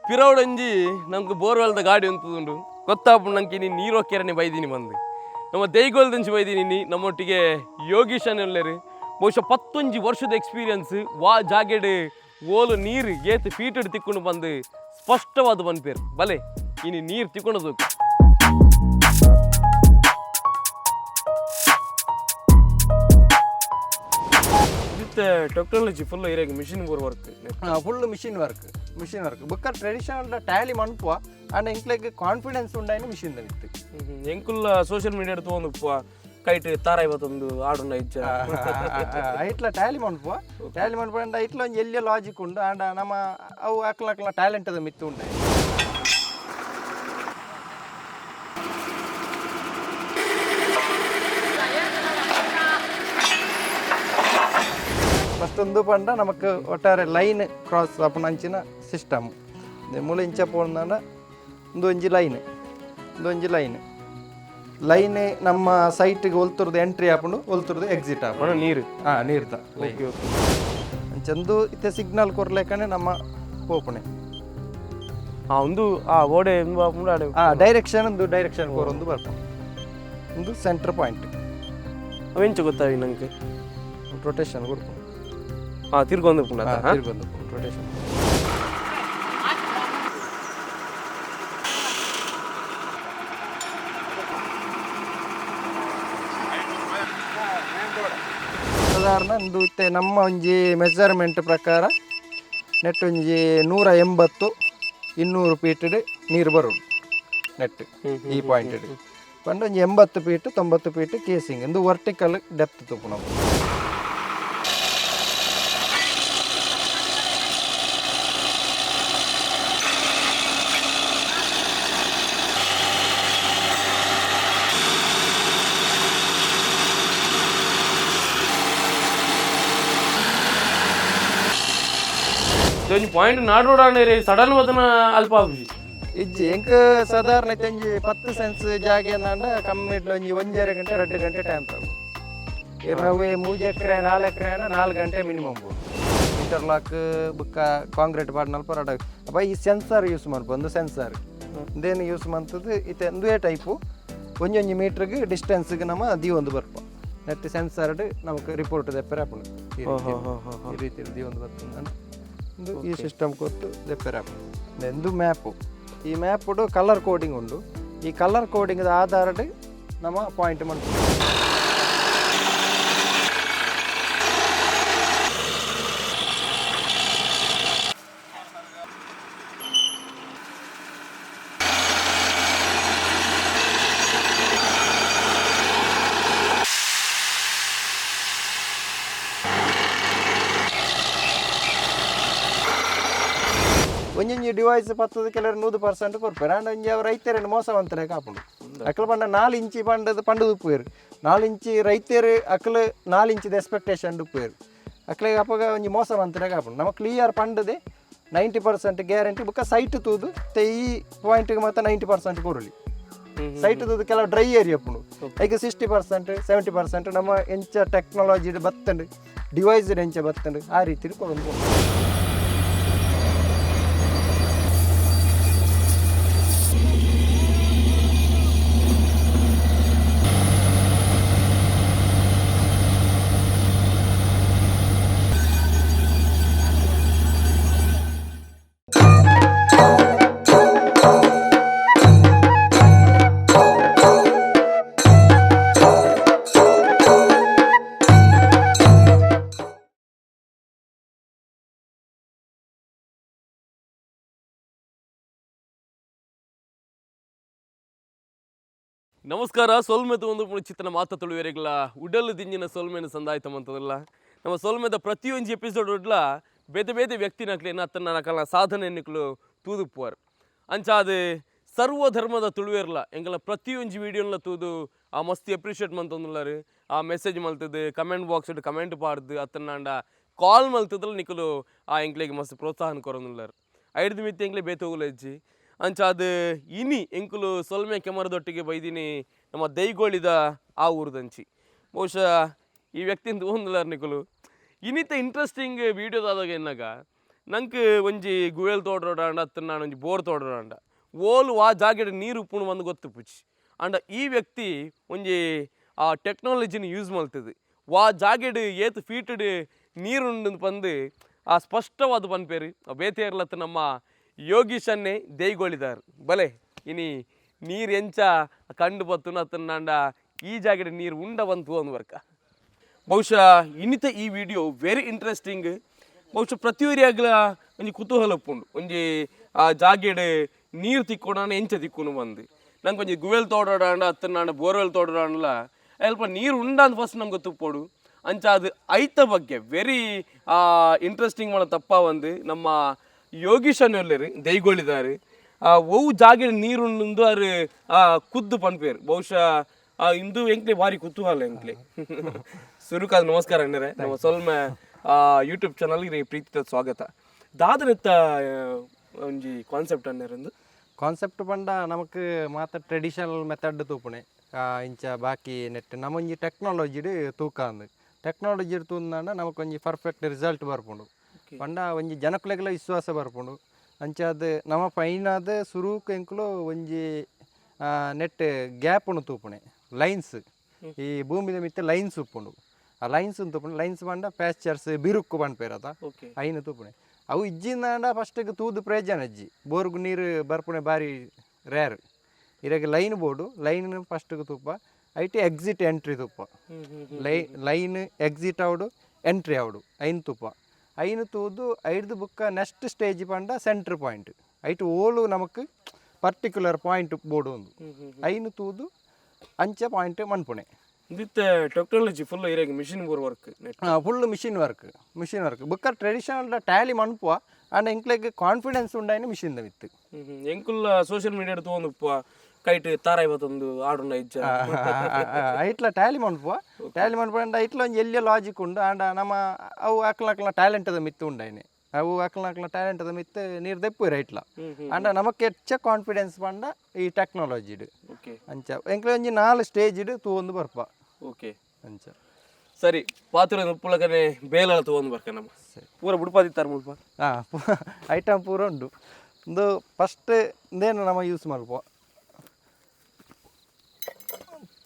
ಪಿರೌಡಂಜಿ ನಮ್ಗೆ ಬೋರ್ವೆಲ್ದ ಗಾಡಿ ಅಂತದುಂಡು ಗೊತ್ತಾಪು ನಂಗೆ ನೀನು ನೀರು ಕೆರೆನೆ ಬೈದೀನಿ ಬಂದು ನಮ್ಮ ದೈಗೋಲ್ದಂಚಿ ಬೈದೀನಿ ನಮ್ಮೊಟ್ಟಿಗೆ ಯೋಗೀಶನ್ ಎಲ್ಲರು ಬಹುಶಃ 11 ವರ್ಷದ ಎಕ್ಸ್ಪೀರಿಯನ್ಸ್ ವಾ ಜಾಗೆಡ್ ಓಲು ನೀರು ಏತು ಫೀಟಡ್ ತಿಕ್ಕೊಂಡು ಬಂದು ಸ್ಪಷ್ಟವಾದ ಬಂದ್ಪೇರು ಬಲೆ ಇನ್ನು ನೀರು ತಿಕ್ಕೊಂಡು ಟೆಕ್ನಾಲಜಿ ಫುಲ್ ಏರಿಯಾಗ machine work full machine work ಬುಕ್ಕ ಟ್ರೆಡಿಷನಲ್ ಟ್ಯಾಲಿ ಮನ್ಪುವ ಅಂಡ್ ಎಂಕ್ಲೆಗ್ ಕಾನ್ಫಿಡೆನ್ಸ್ ಉಂಡಾಯಿನ ಮಿಷಿನ್ ಇತ್ತು ಎಂಕುಲ್ಲ ಸೋಷಿಯಲ್ ಮೀಡಿಯಾ ತೊಗೊಂಡು ಕೈಟ್ ತಾರ ಇವತ್ತೊಂದು ಆಡುಂಡ ಇಜ್ಜ ಐಟ್ಲ ಟ್ಯಾಲಿ ಮನ್ಪುವ ಅಂಡ್ ಐಟ್ಲ ಒಂದು ಎಲ್ಲಿ ಲಾಜಿಕ್ ಉಂಡು ಅಂಡ್ ನಮ್ಮ ಅವು ಅಕ್ಲ ಟ್ಯಾಲೆಂಟ್ ಅದ ಮಿತ್ತು ಉಂಡ ಫಸ್ಟೊಂದು ಪಂಡ ನಮಕ್ ಒಟ್ಟಾರೆ ಲೈನ್ ಕ್ರಾಸ್ ಅಪ್ಪನಂಚಿನ ಸಿಸ್ಟಮ್ ಮೂಲ ಇಂಚ ಪೋಣ ಒಂಜಿ ಲೈನ್ ನಮ್ಮ ಸೈಟ್ಗೆ ಒಲ್ತುರ್ದು ಎಂಟ್ರಿ ಆಪುಂಡು ಒಲ್ತುರ್ದು ಎಕ್ಸಿಟ್ ಆಪುಂಡು ನೀರು ನೀರ್ದ ಚಂದು ಇತ್ತೆ ಸಿಗ್ನಲ್ ಕೊರ್ಲೇಕನೆ ನಮ್ಮ ಪೋಪುಣೆ ಒಂದು ಓಡೆ ಡೈರೆಕ್ಷನ್ ಕೊರೊಂದು ಬರ್ಪುಂಡು ಒಂದು ಸೆಂಟರ್ ಪಾಯಿಂಟ್ ಅವೆಂಚ ಗೊತ್ತಾವಿ ನಂಗೆ ರೊಟೇಷನ್ ಕೊಡ್ಪುಂಡು ತಿರ್ಗೊಂದು ರೊಟೇಷನ್ ಸಾಧಾರಣ ಒಂದು ಇತ್ತೆ ನಮ್ಮ ಒಂಜಿ ಮೆಜರ್ಮೆಂಟ್ ಪ್ರಕಾರ ನೆಟ್ ಒಂಜಿ 180-200 ಫೀಟ್ ನೀರು ಬರೋದು ನೆಟ್ ಈ ಪಾಯಿಂಟ್ ಪಂಡ ಒಂಜಿ 80 ಫೀಟ್ 90 ಫೀಟ್ ಕೇಸಿಂಗ್ ಒಂದು ವರ್ಟಿಕಲ್ ಡೆಪ್ತ್ ತೂಪು ನಾವು ಪಾಯಿಂಟ್ ನಾಡೋಡಾನೆ ಸಡನ್ ವದನ ಅಲ್ಪ ಇಜ್ಜಿ ಎಂಕ್ ಸಾಧಾರಣ ಒಂಜಿ 10 ಸೆನ್ಸ್ ಜಾಗೆ ಅಂದ ಕಮ್ಮಿ ಒಂಜಿ 1.5 ಗಂಟೆ 2 ಗಂಟೆ ಟೈಮ್ ತಗೋ ನಾವು 3 ಎಕರೆ 4 ಎಕರೆ 4 ಗಂಟೆ ಮಿನಿಮಮ್ ಇಂಟರ್ಲಾಕ್ ಬುಕ್ಕ ಕಾಂಕ್ರೀಟ್ ಪಾಡ್ನಲ್ ಪರಾಡ ಅಪ್ಪ ಈ ಸೆನ್ಸರ್ ಯೂಸ್ ಮಾಡ್ಬೋದು ಒಂದು ಸೆನ್ಸರ್ ಇದೇನು ಯೂಸ್ ಮಾಡ್ತದೆ ಇತ್ತೆ ಒಂದೇ ಟೈಪು ಒಂಜೊಂಜಿ ಮೀಟ್ರಿಗೆ ಡಿಸ್ಟೆನ್ಸ್ಗೆ ನಮ್ಮ ದಿ ಒಂದು ಬರ್ಪ ನೆಟ್ ಸೆನ್ಸರ್ಡ್ ನಮಗೆ ರಿಪೋರ್ಟ್ ದೆಪ್ಪರೆ ಹಾಪುಂಡು ಈ ರೀತಿ ದಿ ಒಂದು ಬರ್ತದೆ ಈ ಸಿಸ್ಟಮ್ ಕೊಟ್ಟು ದೆಪ್ಪರೆ ಹಾಪುಂಡು ಎಂದು ಮ್ಯಾಪು ಈ ಮ್ಯಾಪುಡು ಕಲರ್ ಕೋಡಿಂಗ್ ಉಂಡು ಈ ಕಲರ್ ಕೋಡಿಂಗ್ ಆಧಾರದ ನಮ್ಮ ಪಾಯಿಂಟ್ ಮಾಡ್ತೀವಿ ಒಂಜೊಂಜಿ ಡಿವೈಸ್ 10 ಕೆಲವರು 100% ಕೊಡ್ಪೇರು ಅಂಡ್ ಒಂಜಿ ಅವ್ರು ರೈತರೇನು ಮೋಸವಂತರೇ ಕಾಪುಂಡು ಅಕ್ಲು ಪಂಡ 4 ಇಂಚಿ ಪಂಡದು ಉಪ್ಪೇರು 4 ಇಂಚಿ ರೈತರು ಅಕ್ಲು 4 ಇಂಚಿದ ಎಕ್ಸ್ಪೆಕ್ಟೇಷನ್ ಉಪ್ಪೇರು ಅಕ್ಲಿಗೆ ಅಪ್ಪಗ ಒಂಜಿ ಮೋಸವಂತರೇ ಕಾಪುಂಡು ನಮ್ಮ ಕ್ಲಿಯರ್ ಪಂಡದೆ 90% ಗ್ಯಾರಂಟಿ ಬುಕ್ಕ ಸೈಟ್ ತೂದು ಈ ಪಾಯಿಂಟ್ಗೆ ಮಾತ್ರ 90% ಕೊಡಲಿ ಸೈಟ್ ತೂದು ಕೆಲವು ಡ್ರೈ ಏರಿಯಾ ಪುಂಡು ಈಗ 60% 70% ನಮ್ಮ ಎಂಚ ಟೆಕ್ನಾಲಜಿ ಬತ್ತಂಡು ಡಿವೈಸ್ ಎಂಚ ಬತ್ತಂಡು ಆ ರೀತಿ ಕೊಡೋದು ನಮಸ್ಕಾರ ಸೊಲ್ಮೆದ ಒಂದು ಚಿತ್ತನ ಮಾತ ತುಳುವೆರೆಗಳ ಉಡಲು ದಿಂಜಿನ ಸೊಲ್ಮೆನ ಸಂದಾಯ್ತಮಂತದಲ್ಲ ನಮ್ಮ ಸೊಲ್ಮೆದ ಪ್ರತಿಯೊಂದು ಎಪಿಸೋಡ್ ಉಡ್ಲ ಬೇತೆ ಬೇತೆ ವ್ಯಕ್ತಿನಕ್ಲೇನ ಅತ್ತನ ನಕಲ ಸಾಧನೆಯನ್ನಿಕ್ಲು ತೂದುಪ್ಪುವರು ಅಂಚಾದ ಸರ್ವಧರ್ಮದ ತುಳುವೆರ್ಲ ಎಂಕಲ ಪ್ರತಿಯೊಂದು ವೀಡಿಯೋನ ತೂದು ಆ ಮಸ್ತ್ ಅಪ್ರಿಷಿಯೇಟ್ ಮಂತೊಂದುಲ್ಲಾರು ಆ ಮೆಸೇಜ್ ಮಲ್ತದು ಕಮೆಂಟ್ ಬಾಕ್ಸ್ ಕಮೆಂಟ್ ಪಾಡ್ದು ಅತ್ತನಾಂಡ ಕಾಲ್ ಮಲ್ತದ್ರಲ್ಲಿ ನಿಕಲು ಆ ಎಂಕ್ಲೆಗೆ ಮಸ್ತ್ ಪ್ರೋತ್ಸಾಹನ ಕೊರೊಂದುಲ್ಲಾರು ಐದು ಮಿತ್ತಿ ಎಂಕ್ಲೆ ಬೇತೋಗುಲು ಹೆಜ್ಜಿ ಅಂಚಾದ ಇನಿ ಎಂಕುಲು ಸೊಲ್ಮೆ ಕೆಮರದೊಟ್ಟಿಗೆ ಬೈದಿನಿ ನಮ್ಮ ದೈಗೋಳಿದ ಆ ಊರದಂಚಿ ಬಹುಶಃ ಈ ವ್ಯಕ್ತಿಯಿಂದ ಒಂದುಲಾರ ನಿಕುಲು ಇನ್ನಿತ ಇಂಟ್ರೆಸ್ಟಿಂಗ್ ವೀಡಿಯೋದಾದಾಗ ಎನ್ನಾಗ ನಂಗೆ ಒಂಜಿ ಗುಯಲ್ ತೋಡ್ರೋಡಾಂಡ ಅತ್ತ ನಾನು ಒಂಜಿ ಬೋರ್ ತೋಡ್ರೋಡಾಂಡ ಓಲು ಆ ಜಾಗೆಡ್ ನೀರು ಉಪ್ಪುಣು ಬಂದು ಗೊತ್ತು ಪುಚ್ಚಿ ಅಂಡ ಈ ವ್ಯಕ್ತಿ ಒಂಜಿ ಆ ಟೆಕ್ನಾಲಜಿನ ಯೂಸ್ ಮಾಡ್ತದೆ ವಾ ಜಾಗೆಡ್ ಏತ್ ಫೀಟಡ್ ನೀರುಂಡು ಬಂದು ಆ ಸ್ಪಷ್ಟವಾದ ಪನ್ಪೇರು ಬೇತೆ ಇರ್ಲತ್ತ ನಮ್ಮ ಯೋಗೀಶನ್ನೇ ದೈಗೋಳಿದಾರು ಬಲೆ ಇನಿ ನೀರು ಎಂಚ ಕಂಡು ಬತ್ತು ಅತ್ತಂಡ ಈ ಜಾಗೆಡ್ ನೀರು ಉಂಡ ಬಂತು ಒಂದು ವರ್ಕ ಬಹುಶಃ ಇನ್ನಿತ ಈ ವಿಡಿಯೋ ವೆರಿ ಇಂಟ್ರೆಸ್ಟಿಂಗ್ ಬಹುಶಃ ಪ್ರತಿಯೊರಿಯಾಗಲ ಒಂಜಿ ಕುತೂಹಲ ಉಪ್ಪುಂಡು ಒಂಜಿ ಆ ಜಾಗೆಡ್ ನೀರು ತಿಕ್ಕೊಡಾನ ಎಂಚ ತಿಕ್ಕುನು ಬಂದು ನಂಗೆ ಒಂಜಿ ಗುವೆಲ್ ತೋಡಾಂಡ ಅತ್ತನಾಂಡ ಬೋರ್ವೆಲ್ ತೋಡಾಂಡಲ ಅಲ್ಪ ನೀರು ಉಂಡ ಫಸ್ಟ್ ನಂಗೆ ಗೊತ್ತುಪ್ಪೋಡು ಅಂಚ ಅದು ಐತ ಬಗ್ಗೆ ವೆರಿ ಇಂಟ್ರೆಸ್ಟಿಂಗ್ ಮಾಡೋ ತಪ್ಪ ಒಂದು ನಮ್ಮ ಯೋಗೀಶನ್ನೊಲ್ಲರು ದೈಗೋಳಿದಾರು ಒವು ಜಾಗೆಡ್ ನೀರುಂಡು ಅವ್ರು ಕುದ್ದು ಪನ್ಪೇರು ಬಹುಶಃ ಇಂದು ಎಂಕ್ಲೆ ಭಾರಿ ಕುತೂಹಲ ಎಂಕ್ಲೆ ಸುರುಕಾದ ನಮಸ್ಕಾರ ಅಣ್ಣರೇ ನಮ್ಮ ಸೊಲ್ಮೆ ಯೂಟ್ಯೂಬ್ ಚಾನಲ್ಗೆ ಪ್ರೀತಿತ ಸ್ವಾಗತ ದಾದನೆತ್ತ ಒಂಜಿ ಕಾನ್ಸೆಪ್ಟ್ ಅನ್ನೇರಂದು ಕಾನ್ಸೆಪ್ಟ್ ಪಂಡ ನಮಕ್ ಮಾತ ಟ್ರೆಡಿಷನಲ್ ಮೆಥಡ್ ತೂಪುಣೆ ಇಂಚ ಬಾಕಿ ನೆಟ್ ನಮೊಂಜಿ ಟೆಕ್ನಾಲಜಿ ತೂಕ ಅಂದ್ ಟೆಕ್ನಾಲಜಿ ತೂಂದಾಂಡ ನಮಕ್ ಒಂಜಿ ಪರ್ಫೆಕ್ಟ್ ರಿಸಲ್ಟ್ ಬರ್ಪುಂಡು ಪಂಡ ಒಂಜಿ ಜನಕ್ಲೆಗ್ಲ ವಿಶ್ವಾಸ ಬರ್ಪುಂಡು ಅಂಚಾದ ನಮ್ಮ ಪೈನಾದ ಸುರೂಕ್ ಎಂಕ್ಲು ಒಂಜಿ ನೆಟ್ ಗ್ಯಾಪ್ನು ತೂಪುಣೆ ಲೈನ್ಸ್ ಈ ಭೂಮಿದ ಮಿತ್ತೆ ಲೈನ್ಸ್ ಉಪ್ಪುಂಡು ಆ ಲೈನ್ಸ್ ತೂಪುಣೆ ಲೈನ್ಸ್ ಪಂಡ ಪ್ಯಾಸ್ಚರ್ಸ್ ಬಿರುಕ್ಕು ಪನ್ಪೇರದ ಐನು ತೂಪುಣೆ ಅವು ಇಜ್ಜಿಂದಾಂಡ ಫಸ್ಟಿಗೆ ತೂದು ಪ್ರಯೋಜನ ಅಜ್ಜಿ ಬೋರ್ಗು ನೀರು ಬರ್ಪುಣೆ ಭಾರಿ ರೇರ್ ಇರಾಗ ಲೈನ್ ಬೋರ್ಡು ಲೈನ್ ಫಸ್ಟಿಗೆ ತುಪ್ಪ ಐಟಿ ಎಕ್ಸಿಟ್ ಎಂಟ್ರಿ ತುಪ್ಪ ಲೈನ್ ಎಕ್ಸಿಟ್ ಅವಡು ಎಂಟ್ರಿ ಅವಡು ಐನು ತುಪ್ಪ ಐನು ತೂದು ಐದು ಬುಕ್ಕ ನೆಕ್ಸ್ಟ್ ಸ್ಟೇಜ್ ಪಂಡ ಸೆಂಟ್ರ್ ಪಾಯಿಂಟ್ ಐಟು ಓಲು ನಮಕ್ ಪರ್ಟಿಕ್ಯುಲರ್ ಪಾಯಿಂಟ್ ಬೋರ್ಡು ಒಂದು ಐನು ತೂದು ಅಂಚೆ ಪಾಯಿಂಟ್ ಮನ್ಪುಣೆ ವಿತ್ ಟೆಕ್ನಾಲಜಿ ಫುಲ್ ಇರಾಗ machine work full machine work ಬುಕ್ಕ ಟ್ರೆಡಿಷನಲ್ ಟ್ಯಾಲಿ ಮನ್ಪುವ ಅಂಡ್ ಎಂಕ್ಲೆಗ್ ಕಾನ್ಫಿಡೆನ್ಸ್ ಉಂಡಾಯಿನ ಮಿಷಿನ್ ವಿತ್ ಎಂಕುಲ್ಲ ಸೋಷಿಯಲ್ ಮೀಡಿಯಾ ತಗೊಂಡು ಕೈಟ್ ತಾರಾಯಿ ಬತ್ತೊಂದು ಆಡುಂಡ ಇಜ್ಜ ಐಟ್ಲ ಟ್ಯಾಲಿ ಮನ್ಪುವ ಅಂಡ ಐಟ್ಲ ಒಂಜಿ ಎಲ್ಲಿಯ ಲಾಜಿಕ್ ಉಂಡು ಅಂಡ ನಮ್ಮ ಅವು ಅಕ್ಲ ಟ್ಯಾಲೆಂಟದ ಮಿತ್ತು ಉಂಡಾಯಿನೆ ಅವು ಅಕ್ಲ ಟ್ಯಾಲೆಂಟದ ಮಿತ್ತು ನೀರು ದೆಪ್ಪುರ ಐಟ್ಲ ಅಂಡ ನಮಕ್ ಹೆಚ್ಚ ಕಾನ್ಫಿಡೆನ್ಸ್ ಪಂಡ ಈ ಟೆಕ್ನಾಲಜಿ ಅಂಚ ಎಂಕ್ಲೆ ಒಂಜಿ 4 ಸ್ಟೇಜ್ ತೂವೊಂದು ಬರ್ಪ ಓಕೆ ಅಂಚ ಸರಿ ಪಾತ್ರ ಉಪ್ಪುಳಕನೆ ಬೇಲ ತಗೊಂಡು ಬರ್ಕ ನಮ್ಮ ಪೂರ ಬುಡ್ಪಾದಿತ್ತಾರೆ ಮುಲ್ಪ ಐಟಮ್ ಪೂರ ಉಂಡು ಒಂದು ಫಸ್ಟ್ ಇಂದೇನು ನಮ್ಮ ಯೂಸ್ ಮಲ್ಪ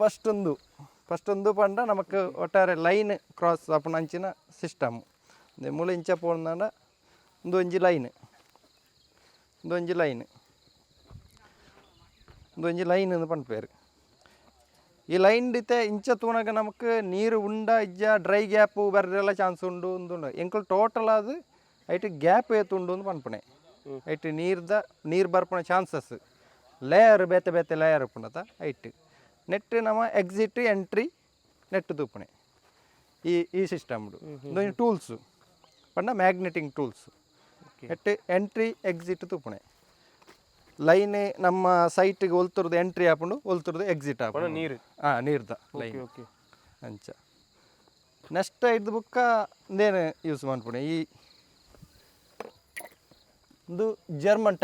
ಫಸ್ಟ್ ಒಂದು ಪಂಡ ನಮಕ್ ಒಟ್ಟಾರೆ ಲೈನ್ ಕ್ರಾಸ್ ಆಪುನ ಅಂಚಿನ ಸಿಸ್ಟಮ್ ಮೂಲ ಇಂಚ ಪೋಂಡ ಒಂಜಿ ಲೈನ್ ಎಂದು ಪನ್ಪೇರು ಈ ಲೈನ್ ದಿತ್ತೆ ಇಂಚ ತೂನಾಗ ನಮಕ್ ನೀರು ಉಂಡ ಇಜ್ಜ ಡ್ರೈ ಗ್ಯಾಪ್ ಬರ್ರೆಲ್ಲ ಚಾನ್ಸ್ ಉಂಡು ಉಂದು ಎಂಕಲ್ ಟೋಟಲ್ ಅದು ಐಟ್ ಗ್ಯಾಪ್ ಏತುಂಡು ಅಂತ ಪನ್ಪುಣೆ ಐಟ್ ನೀರು ಬರ್ಪುಣ ಚಾನ್ಸಸ್ ಲೇಯರ್ ಬೇತೆ ಲೇಯರ್ ಪುಣತ ಐಟ್ ನೆಟ್ ನಮ್ಮ ಎಕ್ಸಿಟ್ ಎಂಟ್ರಿ ನೆಟ್ ತೂಪುಣೆ ಈ ಸಿಸ್ಟಮ್ ಟೂಲ್ಸ್ ಪಂಡ magnetic tools net entry exit ತೂಪುಣೆ ಲೈನ್ ನಮ್ಮ ಸೈಟ್ಗೆ ಒಲ್ತುರ್ದು ಎಂಟ್ರಿ ಆಪುಂಡು ಒಲ್ತುರ್ದು ಎಕ್ಸಿಟ್ ಆಪುಂಡು ನೀರು ನೀರ್ದ ಲೈನ್ ಅಂಚ ನೆಕ್ಸ್ಟ್ ಐದು ಬುಕ್ಕ ಇಂದೇನು ಯೂಸ್ ಮಾಡ್ಪುಣೆ ಈ ಒಂದು ಜರ್ಮನ್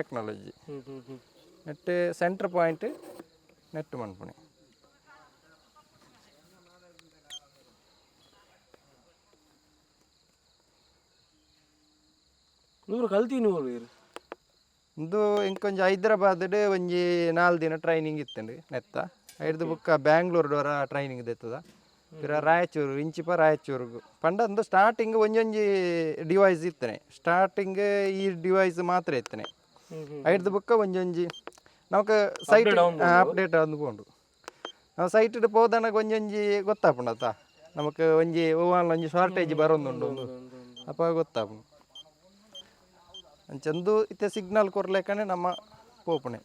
ಟೆಕ್ನಾಲಜಿ ನೆಟ್ ಸೆಂಟ್ರ್ ಪಾಯಿಂಟ್ ನೆಟ್ ಮಾಡ್ಪುಣೆ ಇಂದು ಇಂಕೊಂಚ ಹೈದರಾಬಾದ್ ಒಂಜಿ 4 ದಿನ ಟ್ರೈನಿಂಗ್ ಇತ್ತಂಡು ನೆತ್ತ ಐದು ಬುಕ್ಕ ಬ್ಯಾಂಗ್ಳೂರ್ ಡೋರ ಟ್ರೈನಿಂಗ್ ದೆತ್ತದ ಪಿರ ರಾಯಚೂರು ಇಂಚಿಪ ರಾಯಚೂರ್ಗು ಪಂಡ ಒಂದು ಸ್ಟಾರ್ಟಿಂಗ್ ಒಂಜೊಂಜಿ ಡಿವೈಸ್ ಇತ್ತನೆ ಸ್ಟಾರ್ಟಿಂಗ್ ಈ ಡಿವೈಸ್ ಮಾತ್ರ ಇತ್ತನೆ ಐದು ಬುಕ್ಕ ಒಂಜೊಂಜಿ ನಮಕ್ ಸೈಟ್ ಅಪ್ಡೇಟ್ ಅಂದ್ಕೊಂಡು ನಾವು ಸೈಟ್ ಪೋದನಗ ಒಂಜೊಂಜಿ ಗೊತ್ತಾಪುಂಡತ ನಮಕ್ ಒಂಜಿ ಓವನ್ ಒಂಜಿ ಶಾರ್ಟೇಜ್ ಬರೋದುಂಡು ಅಪ್ಪ ಗೊತ್ತಾಪುಂಡು ಅಂಚಂದು ಇತ್ತೆ ಸಿಗ್ನಲ್ ಕೊರ್ಲೇಕನೆ ನಮ್ಮ ಪೋಪುಣೆ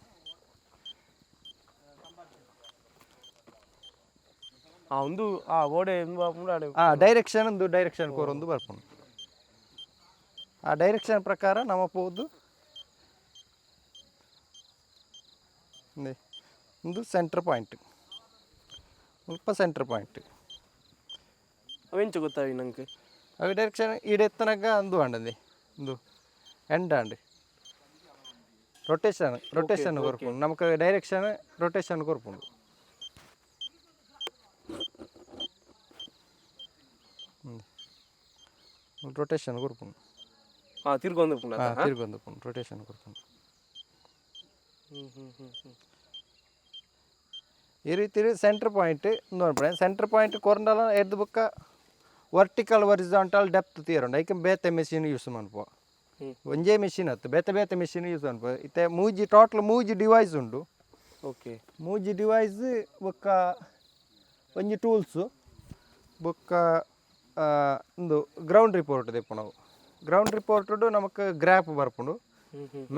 ಒಂದು ಓಡೆ ಡೈರೆಕ್ಷನ್ ಕೊರೊಂದು ಬರ್ಪುಂಡು ಆ ಡೈರೆಕ್ಷನ್ ಪ್ರಕಾರ ನಮ್ಮ ಪೋದು ಒಂದು ಸೆಂಟ್ರ್ ಪಾಯಿಂಟ್ ಸ್ವಲ್ಪ ಸೆಂಟ್ರ್ ಪಾಯಿಂಟ್ ಅವೆಂಚ ಗೊತ್ತಾಗಿ ನಂಗೆ ಅವು ಡೈರೆಕ್ಷನ್ ಈಡೆತ್ತನಗ ಅಂದು ಆಂಡದೆ ಒಂದು ಎಂಡ್ ಆಂಡ್ ರೊಟೇಷನ್ ಕೊರ್ಪುಂಡು ನಮಕ್ ಡೈರೆಕ್ಷನ್ ರೊಟೇಷನ್ ಕೊರ್ಪುಂಡು ರೊಟೇಷನ್ ಕೊರ್ಪುಂಡು ತಿರ್ಗೊಂದು ತಿರ್ಗೊಂದು ರೊಟೇಷನ್ ಕೊರ್ಪುಂಡು ಈ ರೀತಿ ಸೆಂಟ್ರ್ ಪಾಯಿಂಟ್ ನೋಡ್ಬಿಡ ಸೆಂಟ್ರ್ ಪಾಯಿಂಟ್ ಕೊರಂಡಲ ಎದ್ದು ಬುಕ್ಕ ವರ್ಟಿಕಲ್ ಒರಿಜಾಂಟಲ್ ಡೆಪ್ತ್ ತೀರಂಡು ಐಕೆ ಬೇತೆ ಮೆಷಿನ್ ಯೂಸ್ ಮನ್ಪೋ ಒಂಜೇ ಮೆಷಿನ್ ಅತ್ತು ಬೇತೆ ಬೇತೆ ಮೆಷಿನ್ ಯೂಸ್ ಮನ್ಪೋ ಇತ್ತೆ ಮೂಜಿ ಟೋಟಲ್ ಮೂಜಿ ಡಿವೈಸ್ ಉಂಡು ಓಕೆ ಮೂಜಿ ಡಿವೈಸ್ ಬೊಕ್ಕ ಒಂಜಿ ಟೂಲ್ಸು ಬೊಕ್ಕ ಒಂದು ಗ್ರೌಂಡ್ ರಿಪೋರ್ಟ್ ದೆಪ್ಪು ನಾವು ಗ್ರೌಂಡ್ ರಿಪೋರ್ಟ್ ನಮಕ್ ಗ್ರಾಫ್ ಬರ್ಪುಂಡು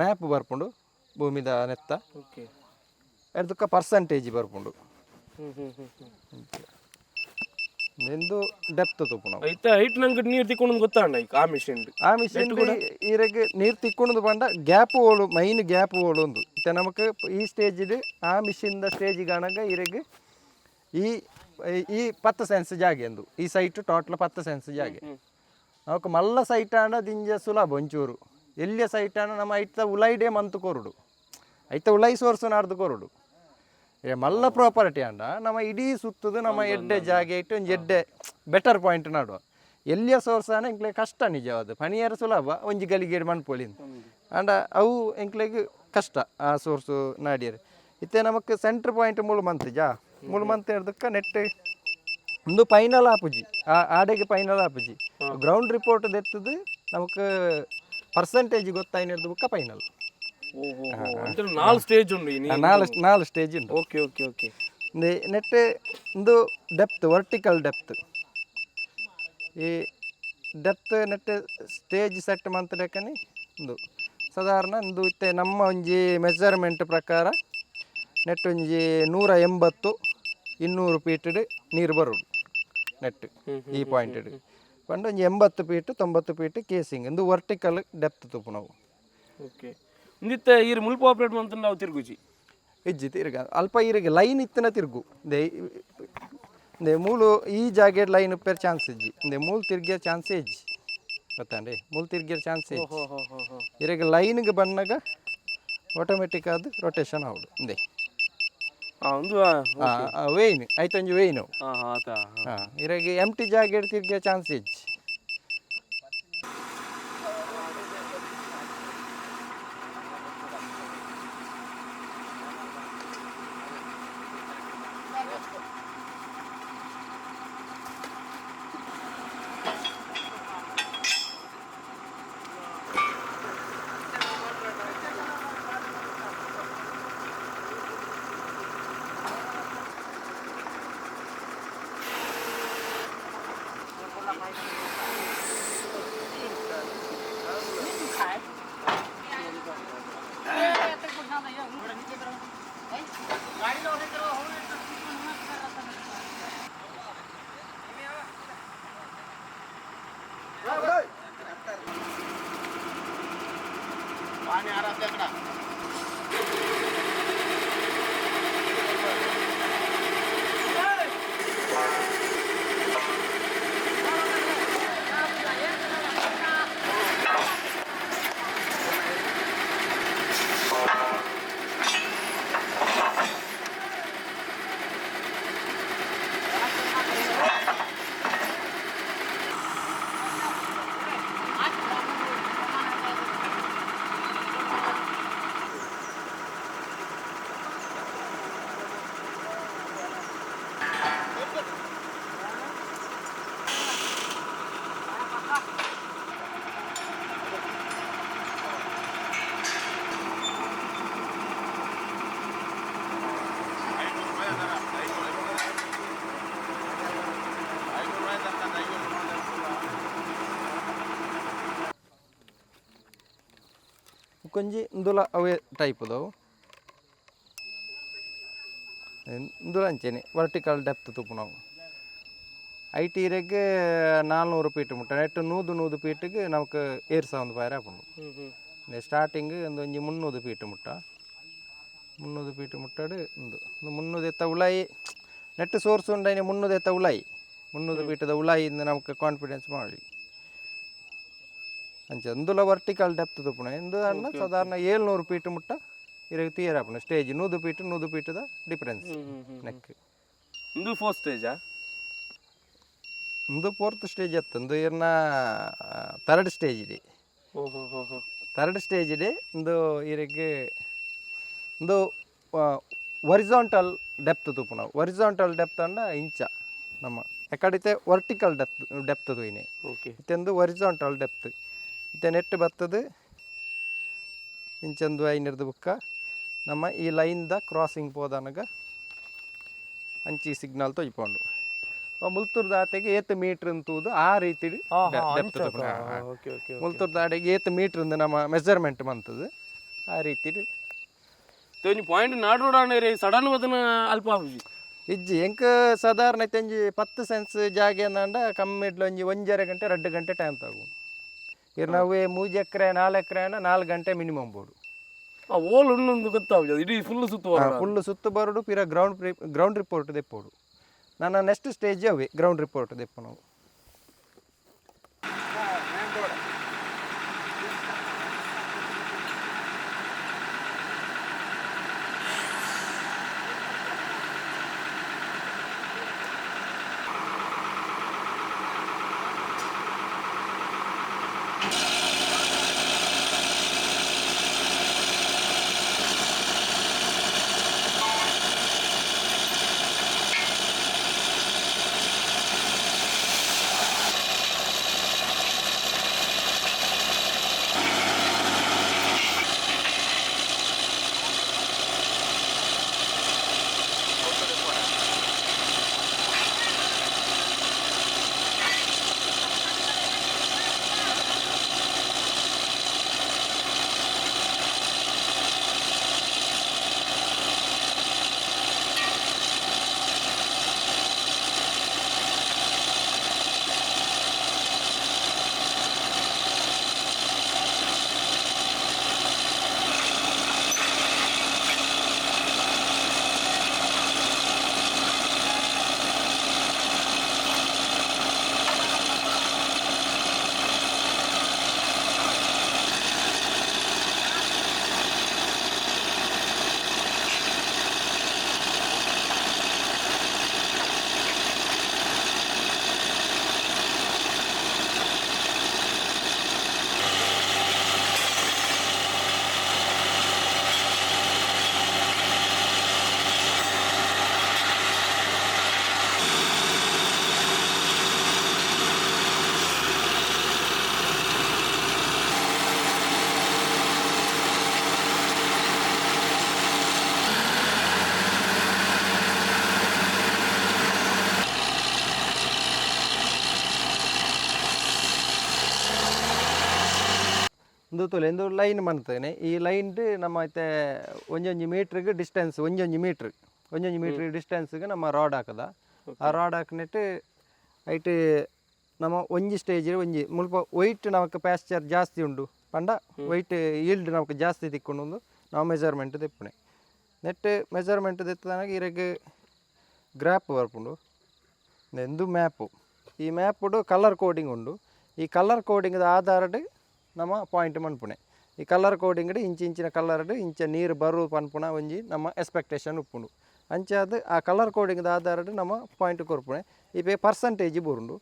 ಮ್ಯಾಪ್ ಬರ್ಪುಂಡು ಭೂಮಿದ ನೆತ್ತ ಓಕೆ ಅದಕ್ಕೆ ಪರ್ಸಂಟೇಜ್ ಬರ್ಪುಂಡು ಎಂದು ಡೆಪ್ತ್ ತುಪ್ಪು ನಾವು ಐತೆ ಹೈಟ್ ನಂಗೆ ನೀರು ತಿಕ್ಕೊಂಡು ಗೊತ್ತಾಂಡ ಈಗ ಆ ಮಿಷಿನ್ ಈರೆಗೆ ನೀರು ತಿಕ್ಕೊಂಡು ಬಂಡ ಗ್ಯಾಪ್ ಹೋಳು ಮೈನ್ ಗ್ಯಾಪ್ ಹೋಳು ಒಂದು ಇತ್ತೆ ನಮಕ್ ಈ ಸ್ಟೇಜ್ ಆ ಮಿಷಿನ್ ಸ್ಟೇಜ್ ಕಾಣಾಗ ಈರೆಗೆ ಈ 10 ಸೆನ್ಸ್ ಜಾಗೆ ಎಂದು ಈ ಸೈಟ್ ಟೋಟಲ್ 10 ಸೆನ್ಸ್ ಜಾಗೆ ನಮಕ್ ಮಲ್ಲ ಸೈಟ್ ಆಂಡ ದಿಂಜ ಸುಲಭ ಒಂಚೂರು ಎಲ್ಲಿಯ ಸೈಟ್ ಆಂಡ ನಮ್ಮ ಐತ ಉಲೈಡೆ ಮಂತು ಕೊರುಡು ಐತ ಉಲೈ ಸೋರ್ಸ್ ನಾಡ್ದು ಕೊರುಡು ಮಲ್ಲ ಪ್ರಾಪರ್ಟಿ ಆಂಡ ನಮ್ಮ ಇಡೀ ಸುತ್ತದು ನಮ್ಮ ಎಡ್ಡೆ ಜಾಗೆ ಇಟ್ಟು ಒಂದು ಎಡ್ಡೆ ಬೆಟರ್ ಪಾಯಿಂಟ್ ನಾಡುವ ಎಲ್ಲಿಯ ಸೋರ್ಸ್ ಆನ ಎಂಕ್ಲೆ ಕಷ್ಟ ನಿಜವಾದ ಪನಿಯರ ಸುಲಭ ಒಂಜಿ ಗಲಿಗೇಡ್ ಮಣ್ಪೊಳಿಂದ ಆಂಡ ಅವು ಎಂಕ್ಲೆಗ್ ಕಷ್ಟ ಆ ಸೋರ್ಸು ನಾಡಿಯರು ಇತ್ತೆ ನಮಕ್ ಸೆಂಟ್ರ್ ಪಾಯಿಂಟ್ ಮುಳು ಮಂತ್ ಹಿಡ್ದಕ್ಕೆ ನೆಟ್ ಒಂದು ಫೈನಲ್ ಆಪುಜಿ ಆಡೆಗೆ ಫೈನಲ್ ಆಪುಜಿ ಗ್ರೌಂಡ್ ರಿಪೋರ್ಟ್ ದೆತ್ತದು ನಮಕ್ ಪರ್ಸಂಟೇಜ್ ಗೊತ್ತಾಯ್ನ ಹಿಡ್ದು ಬುಕ್ಕ ಫೈನಲ್ ನಾಲ್ ಸ್ಟೇಜ್ ಉಂಡು ನಾಲ್ ಸ್ಟೇಜ್ ಉಂಟು ಓಕೆ ಓಕೆ ಓಕೆ ನೆಟ್ ಒಂದು ಡೆಪ್ತ್ ವರ್ಟಿಕಲ್ ಡೆಪ್ತ್ ಈ ಡೆಪ್ತ್ ನೆಟ್ ಸ್ಟೇಜ್ ಸೆಟ್ ಮಂತ್ ಲೆಕ್ಕನೆ ಒಂದು ಸಾಧಾರಣ ಒಂದು ಇತ್ತೆ ನಮ್ಮ ಒಂಜಿ ಮೆಜರ್ಮೆಂಟ್ ಪ್ರಕಾರ ನೆಟ್ ಒಂಜಿ 180-200 ಫೀಟ್ ನೀರು ಬರೋದು ನೆಟ್ ಈ ಪಾಯಿಂಟ್ ಪಂಡ ಒಂಜಿ 80 ಫೀಟ್ 90 ಫೀಟ್ ಕೇಸಿಂಗ್ ಒಂದು ವರ್ಟಿಕಲ್ ಡೆಪ್ತ್ ತುಪ್ಪು ನಾವು ಓಕೆ ಇಂದಿತ್ತೆ ಈರು ಮುಲ್ಪ ಆಪರೇಟ್ ಮಂತ ನಾವು ತಿರುಗುಜಿ ಇಜ್ಜಿ ತಿರ್ಗ ಅಲ್ಪ ಈರಿಗೆ ಲೈನ್ ಇತ್ತಿನ ತಿರುಗು ದೇ ಮೂಲು ಈ ಜಾಗೆ ಲೈನ್ ಉಪ್ಪೇರ್ ಚಾನ್ಸ್ ಇಜ್ಜಿ ಇಂದೆ ಮೂಲು ತಿರ್ಗಿಯ ಚಾನ್ಸ್ ಇಜ್ಜಿ ಗೊತ್ತಾಂಡೆ ಮೂಲು ತಿರ್ಗಿಯ ಚಾನ್ಸ್ ಇಜ್ಜಿ ಈರಿಗೆ ಲೈನ್ಗೆ ಬಂದಾಗ ಆಟೋಮೆಟಿಕ್ ಆದ ರೊಟೇಷನ್ ಆಗುದು ಇಂದೆ ವೇಯ್ನ್ ಐತಂಜಿ ವೇಯ್ನು ಇರಾಗಿ ಎಂಟಿ ಜಾಗೆ ತಿರ್ಗಿಯ ಚಾನ್ಸ್ ಇಜ್ಜಿ ಕೊಂಜಿ ಇಂದುಲ ಅವೇ ಟೈಪ್ ಅದಾವು ಇಂದುಲ ಅಂಚೆನೆ ವರ್ಟಿಕಲ್ ಡೆಪ್ತ್ ತುಪ್ಪು ನಾವು ಐಟಿ ಇರೆಗೆ 400 ಫೀಟ್ ಮುಟ್ಟ ನೆಟ್ಟು 100 ಫೀಟಿಗೆ ನಮಕ್ 7000 ಪಾಯರ ಹಾಕೊಂಡು ಸ್ಟಾರ್ಟಿಂಗ್ ಒಂಜಿ 300 ಫೀಟ್ ಮುಟ್ಟ 300 ಫೀಟ್ ಮುಟ್ಟಾಡು ಒಂದು 300 ಎತ್ತ ಉಲಾಯಿ ನೆಟ್ ಸೋರ್ಸ್ ಉಂಡೈನೆ 300 ಎತ್ತ ಉಲಾಯಿ 300 ಫೀಟದ ಉಲಾಯಿಯಿಂದ ನಮಕ್ ಕಾನ್ಫಿಡೆನ್ಸ್ ಮಾಡಿ ಅಂಚೆ ಇಂದುಲ ವರ್ಟಿಕಲ್ ಡೆಪ್ತ್ ತುಪ್ಪುನ ಇಂದು ಅನ್ನ ಸಾಧಾರಣ 700 ಫೀಟ್ ಮುಟ್ಟ ಇರಗೆ ತೀರಾಪುನ ಸ್ಟೇಜ್ 100 ಫೀಟ್ ದ ಡಿಫರೆನ್ಸ್ ನೆಕ್ ಇಂದು ಫೋರ್ ಸ್ಟೇಜಾ ಒಂದು 4th ಸ್ಟೇಜ್ ಇತ್ತು ಒಂದು ಇರ್ನ 3rd ಸ್ಟೇಜ್ ಇದೆ. ಓಹೋ ಹೋ ಹೋ 3rd ಸ್ಟೇಜ್ ಇದೆ ಒಂದು ಇರಿಗೆ ಒಂದು ಒರಿಜಾಂಟಲ್ ಡೆಪ್ತ್ ತೂಪು ನಾವು ಒರಿಜಾಂಟಲ್ ಡೆಪ್ತ್ ಅಂಡ ಇಂಚ ನಮ್ಮ ಎಕಡಿತೆ ವರ್ಟಿಕಲ್ ಡೆಪ್ತ್ ತೂಯಿನಿ. ಓಕೆ ಇತ್ತೊಂದು ಒರಿಜಾಂಟಲ್ ಡೆಪ್ತ್ ಇತ್ತೆ ನೆಟ್ ಬರ್ತದೆ ಇಂಚಂದು 500 ಬುಕ್ಕ ನಮ್ಮ ಈ ಲೈನ್ದ ಕ್ರಾಸಿಂಗ್ ಪೋದನಗ ಅಂಚಿ ಸಿಗ್ನಲ್ ತೊಯ್ಕೊಂಡು ಮುಲ್ತೂರ್ ದಾತೆಗೆ 8 ಮೀಟ್ರ್ ಅಂತೂದು ಆ ರೀತಿ ಡೆಪ್ತ್ ಮುಲ್ತೂರ್ ದಾಟೆಗೆ 8 ಮೀಟ್ರ್ ನಮ್ಮ ಮೆಜರ್ಮೆಂಟ್ ಬಂತದ್ದು ಆ ರೀತಿ ಪಾಯಿಂಟ್ ನಾಡೋಡಾಣೆ ಸಡನ್ ವದನ ಅಲ್ಪ ಇಜ್ಜಿ ಎಂಕ ಸಾಧಾರಣ ಒಂಜಿ 10 ಸೆನ್ಸ್ ಜಾಗೆ ಅಂದ ಕಮ್ಮಿಡ್ಲ ಒಂಜಿ 1.5 ಗಂಟೆ 2 ಗಂಟೆ ಟೈಮ್ ತಗೋ ಇರ್ ನಾವು 3 ಎಕರೆ 4 ಎಕರೆ 4 ಗಂಟೆ ಮಿನಿಮಮ್ ಬೋಡು ಓಲ್ ಉಣ್ಣೊಂದು ಗೊತ್ತಾಗ ಇಡೀ ಫುಲ್ ಸುತ್ತು ಬರೋಡು ಪಿರ ಗ್ರೌಂಡ್ ರಿಪೋರ್ಟ್ ದೆಪ್ಪೋಡು ನನ್ನ ನೆಕ್ಸ್ಟ್ ಸ್ಟೇಜ್ ಅವೇ ಗ್ರೌಂಡ್ ರಿಪೋರ್ಟ್ ದೆಪ್ಪು ನಾವು. ಒಂದು ಲೈನ್ ಮಾಡ್ತೇನೆ ಈ ಲೈನ್ ನಮ್ಮ ಐತೆ ಒಂಜೊಂಜಿ ಮೀಟ್ರಿಗೆ ಡಿಸ್ಟೆನ್ಸ್ ಒಂಜೊಂಜಿ ಮೀಟ್ರ್ ಡಿಸ್ಟೆನ್ಸ್ಗೆ ನಮ್ಮ ರಾಡ್ ಹಾಕದ ಆ ರಾಡ್ ಹಾಕಿನಿಟ್ಟು ಐಟ್ ನಮ್ಮ ಒಂಜಿ ಸ್ಟೇಜ್ ಒಂಜಿ ಮುಲ್ಪ ವೈಟ್ ನಮಕ್ ಪ್ಯಾಸ್ಚರ್ ಜಾಸ್ತಿ ಉಂಡು ಪಂಡ ವೈಟ್ ಈಲ್ಡ್ ನಮಕ್ ಜಾಸ್ತಿ ತಿಕ್ಕೊಂಡು ನಾವು ಮೆಜರ್ಮೆಂಟ್ ತೆಪ್ಪುನೆ ನೆಟ್ ಮೆಜರ್ಮೆಂಟ್ ತೆತ್ತನಾಗ ಇರಗೆ ಗ್ರಾಪ್ ಬರ್ಪುಂಡು ಎಂದು ಮ್ಯಾಪು ಈ ಮ್ಯಾಪುಡು ಕಲರ್ ಕೋಡಿಂಗ್ ಉಂಡು ಈ ಕಲರ್ ಕೋಡಿಂಗ್ದ ಆಧಾರಡ್ ನಮ್ಮ ಪಾಯಿಂಟ್ ಮನ್ಪುಣೆ ಈ ಕಲರ್ ಕೋಡಿಂಗ್ ಇಂಚಿನ ಕಲರ್ಡ್ ಇಂಚ ನೀರು ಬರು ಪನ್ಪುಣ ಒಂಜಿ ನಮ್ಮ ಎಕ್ಸ್ಪೆಕ್ಟೇಷನ್ ಉಪ್ಪುಂಡು ಅಂಚಾದ ಆ ಕಲರ್ ಕೋಡಿಂಗ್ದ ಆಧಾರಡ್ ನಮ್ಮ ಪಾಯಿಂಟ್ ಕೊರ್ಪುಣೆ ಈ ಪರ್ಸಂಟೇಜ್ ಬುರುಂಡು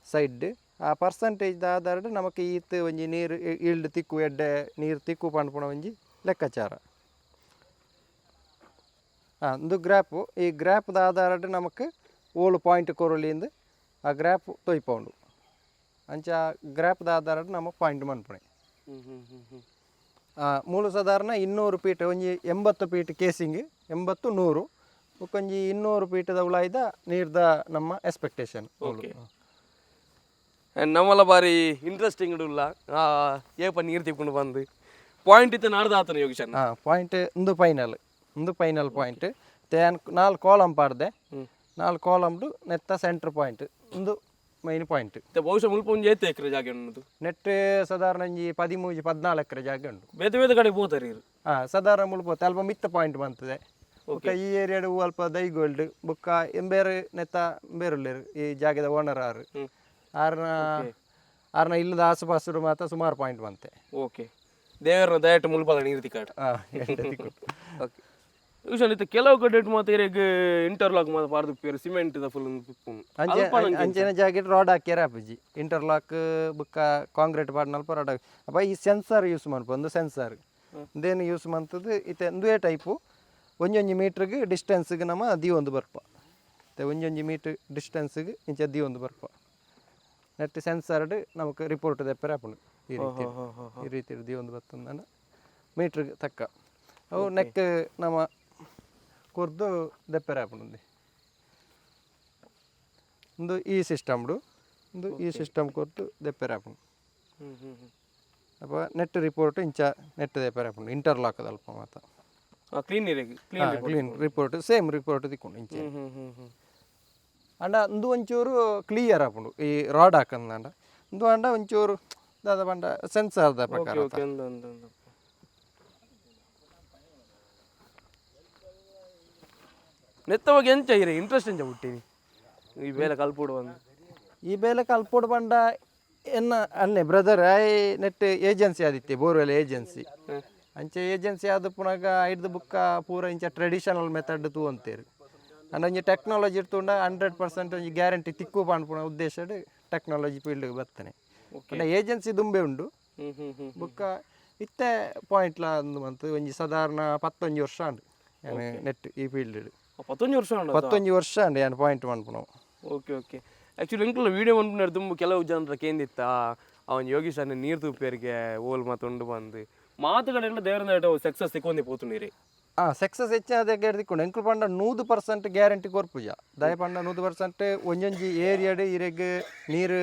ಸೈಡ್ ಆ ಪರ್ಸಂಟೇಜ್ದ ಆಧಾರಡ್ ನಮಕ್ ಈತ್ ಒಂಜಿ ನೀರು ಈಲ್ಡ್ ತಿಕ್ಕು ಎಡ್ಡೆ ನೀರು ತಿಕ್ಕು ಪನ್ಪುಣ ಒಂಜಿ ಲೆಕ್ಕಾಚಾರ ಒಂದು ಗ್ರಾಪು ಈ ಗ್ರಾಪ್ದ ಆಧಾರಡ್ ನಮಕ್ ಓಳು ಪಾಯಿಂಟ್ ಕೊರಲಿಂದ ಆ ಗ್ರಾಪ್ ತೊಯ್ಪೌಂಡು ಅಂಚ ಗ್ರಾಪ್ದ ಆಧಾರಡ್ ನಮಕ್ ಪಾಯಿಂಟ್ ಮನ್ಪುಣೆ ಮೂಲು ಸಾಧಾರಣ 200 ಫೀಟ್ ಒಂಜಿ 80 ಫೀಟ್ ಕೇಸಿಂಗ್ 80-100 ಒಂಜಿ 200 ಫೀಟ್ದ ಉಳಾಯ್ದ ನೀರ್ದ ನಮ್ಮ ಎಕ್ಸ್ಪೆಕ್ಟೇಷನ್ ನಮ್ಮಲ್ಲ ಬಾರಿ ಇಂಟ್ರೆಸ್ಟಿಂಗ್ ಉಲ್ಲ ಏಪ ನೀರು ತಿಕ್ಕೊಂಡು ಬಂದು ಪಾಯಿಂಟ್ ಇತ್ತು ನಾಡ್ದು ಆತನ ಯೋಗೀಶನ್ ಪಾಯಿಂಟ್ ಒಂದು ಫೈನಲ್ ಪಾಯಿಂಟ್ 4 ಕಾಲಮ್ ಪಾಡ್ದೆ 4 ಕಾಲಮ್ಡು ನೆತ್ತ ಸೆಂಟರ್ ಪಾಯಿಂಟ್ ಒಂದು ಮೈನ್ ಪಾಯಿಂಟ್ ಬಹುಶಃ ಮುಲ್ಪ ಒಂದು 8 ಎಕರೆ ಜಾಗ ಉಂಟು ನೆಟ್ ಸಾಧಾರಣ 13-14 ಎಕರೆ ಜಾಗ ಉಂಟು ಬೇತೆ ಕಡೆ ಹೋಗ್ತಾರೆ ಸಾಧಾರಣ ಮುಲ್ಪ ಅಲ್ಪ ಮಿತ್ತ ಪಾಯಿಂಟ್ ಬಂತದೆ ಈ ಏರಿಯಾಡ್ ಅಲ್ಪ ದೈಗೋಲ್ಡ್ ಬುಕ್ಕ ಎಂಬೇರು ನೆತ್ತ ಬೇರುಳ್ಳೇರು ಈ ಜಾಗದ ಓನರ್ ಆರ್ನ ಇಲ್ಲದ ಆಸುಪಾಸು ಮಾತ್ರ ಸುಮಾರು ಪಾಯಿಂಟ್ ಬಂತೆ ಓಕೆ ದೇವರ ದಯಟ್ಟು ಮುಲ್ಪದ ನೀರು ತಿಕ್ಕಾಟ ಓಕೆ ಯೋಗೀಶ್ ಇತ್ತೆ ಕೆಲವು ಕಡೆ ಮಾತ್ರ ಇರೆಗ್ ಇಂಟರ್ಲಾಕ್ ಮಾತ್ರ ಪಾರ್ದು ಪೇರು ಸಿಮೆಂಟ್ ದ ಫುಲ್ ತಿಪ್ಪುನು ಅಂಚೆನ ಜಾಗೆಟ್ ರಾಡ್ ಹಾಕ್ಯಾರ ಅಪ್ಪಜಿ ಇಂಟರ್ಲಾಕ್ ಬುಕ್ಕ ಕಾಂಕ್ರೀಟ್ ಪಾಡ್ನಲ್ಪ ರಾಡ್ ಹಾಕಿ ಅಪ್ಪ ಈ ಸೆನ್ಸರ್ ಯೂಸ್ ಮಾಡ್ಪ ಒಂದು ಸೆನ್ಸರ್ ಇದೇನು ಯೂಸ್ ಮಾಡ್ತದೆ ಇತ್ತೆ ಒಂದೇ ಟೈಪು ಒಂಜೊಂಜಿ ಮೀಟ್ರಿಗೆ ಡಿಸ್ಟೆನ್ಸ್ಗೆ ನಮ್ಮ ದಿ ಒಂದು ಬರ್ಪ ಒಂಜೊಂಜಿ ಮೀಟ್ರ್ ಡಿಸ್ಟೆನ್ಸ್ಗೆ ಇಂಚ ದಿ ಒಂದು ಬರ್ಪ ನೆಟ್ ಸೆನ್ಸರ್ಡ್ ನಮಗೆ ರಿಪೋರ್ಟ್ ದೆಪ್ಪರೆ ಹಾಪುಂಡು ಈ ರೀತಿ ದಿ ಒಂದು ಬರ್ತಂದ ಮೀಟ್ರಿಗೆ ತಕ್ಕ ಅವು ನೆಕ್ ನಮ್ಮ ಕೊರ್ದು ದೆಪ್ಪರೆ ಹಾಪುಂಡು ಒಂದು ಈ ಸಿಸ್ಟಮ್ಡು ಒಂದು ಈ ಸಿಸ್ಟಮ್ ಕೊರ್ದು ದೆಪ್ಪರೆ ಹಾಪುಂಡು ಅಪ್ಪ ನೆಟ್ ರಿಪೋರ್ಟ್ ಇಂಚ ನೆಟ್ ದೆಪ್ಪರೆ ಹಾಪುಂಡು ಇಂಟರ್ಲಾಕ್ ಅಲ್ಪ ಮಾತ ಕ್ಲೀನ್ ರಿಪೋರ್ಟ್ ಸೇಮ್ ರಿಪೋರ್ಟ್ ತಿಕ್ಕೊಂಡು ಇಂಚೆ ಅಂಡ ಒಂದು ಒಂಚೂರು ಕ್ಲಿಯರ್ ಹಾಪುಂಡು ಈ ರಾಡ್ ಹಾಕಂದ ಒಂದು ಅಂಡ ಒಂಚೂರು ದಾದ ಪಂಡ ಸೆನ್ಸರ್ದ ಪ್ರಕಾರ ನೆತ್ತವಾಗಿ ಎಂಚ ಇರೆ ಇಂಟ್ರೆಸ್ಟ್ ಎಂಚ ಹುಟ್ಟಿನಿ ಈ ಬೇಲೆ ಕಲ್ಪುಡು ಬಂದು ಈ ಬೇಲೆ ಕಲ್ಪುಡು ಬಂಡ ಎನ್ನ ಅನ್ನೆ ಬ್ರದರ್ ನೆಟ್ ಏಜೆನ್ಸಿ ಆದಿತ್ತೆ ಬೋರ್ವೆಲ್ ಏಜೆನ್ಸಿ ಅಂಚೆ ಏಜೆನ್ಸಿ ಆದ ಪುನಗ ಹಿಡ್ದು ಬುಕ್ಕ ಪೂರ ಇಂಚ ಟ್ರೆಡಿಷನಲ್ ಮೆಥಡ್ ತೂ ಅಂತೇರು ಅಂಡ್ ಒಂಜಿ ಟೆಕ್ನಾಲಜಿ ಇರ್ತುಂಡ 100% ಒಂಜಿ ಗ್ಯಾರಂಟಿ ತಿಕ್ಕು ಪಾಂಡ್ಪುಣ ಉದ್ದೇಶಡ್ ಟೆಕ್ನಾಲಜಿ ಫೀಲ್ಡ್ಗೆ ಬರ್ತಾನೆ ಅಂಡ ಏಜೆನ್ಸಿ ದುಂಬೆ ಉಂಡು ಬುಕ್ಕ ಇತ್ತೆ ಪಾಯಿಂಟ್ಲ ಅಂದು ಮಂತ್ ಒಂಜಿ ಸಾಧಾರಣ 11 ವರ್ಷ ಉಂಡು ನೆಟ್ ಈ ಫೀಲ್ಡ್ 11 ವರ್ಷ ಉಂಡು ಏನು ಪಾಯಿಂಟ್ ಮಾಡ್ಪುಣ ಓಕೆ ಓಕೆ ಆ್ಯಕ್ಚುಲಿ ಇಂಕ್ಲ ವೀಡಿಯೋ ಮಾಡ್ಬಿಟ್ಟು ತುಂಬ ಕೆಲವು ಜನರ ಕೇಂದಿತ್ತ ಅವನು ಯೋಗೀಶ್ ಅನ್ನ ನೀರು ತುಪ್ಪೇರಿಗೆ ಓಲ್ ಮಾತೊಂಡು ಬಂದು ಮಾತುಗಳೆಲ್ಲ ದೇವರ ಸಕ್ಸಸ್ ಸಿಕ್ಕೊಂಡಿ ಪೋತುಂಡಿರಿ ಸಕ್ಸಸ್ ಹೆಚ್ಚಾದ ತಿಕ್ಕೊಂಡು ಎಂಕ್ಲು ಪಂಡ 100% ಗ್ಯಾರಂಟಿ ಕೊರ್ಪುಜ ದಯ ಪಂಡ 100% ಒಂಜೊಂಜಿ ಏರಿಯಾಡ್ ಇರೆಗ್ ನೀರು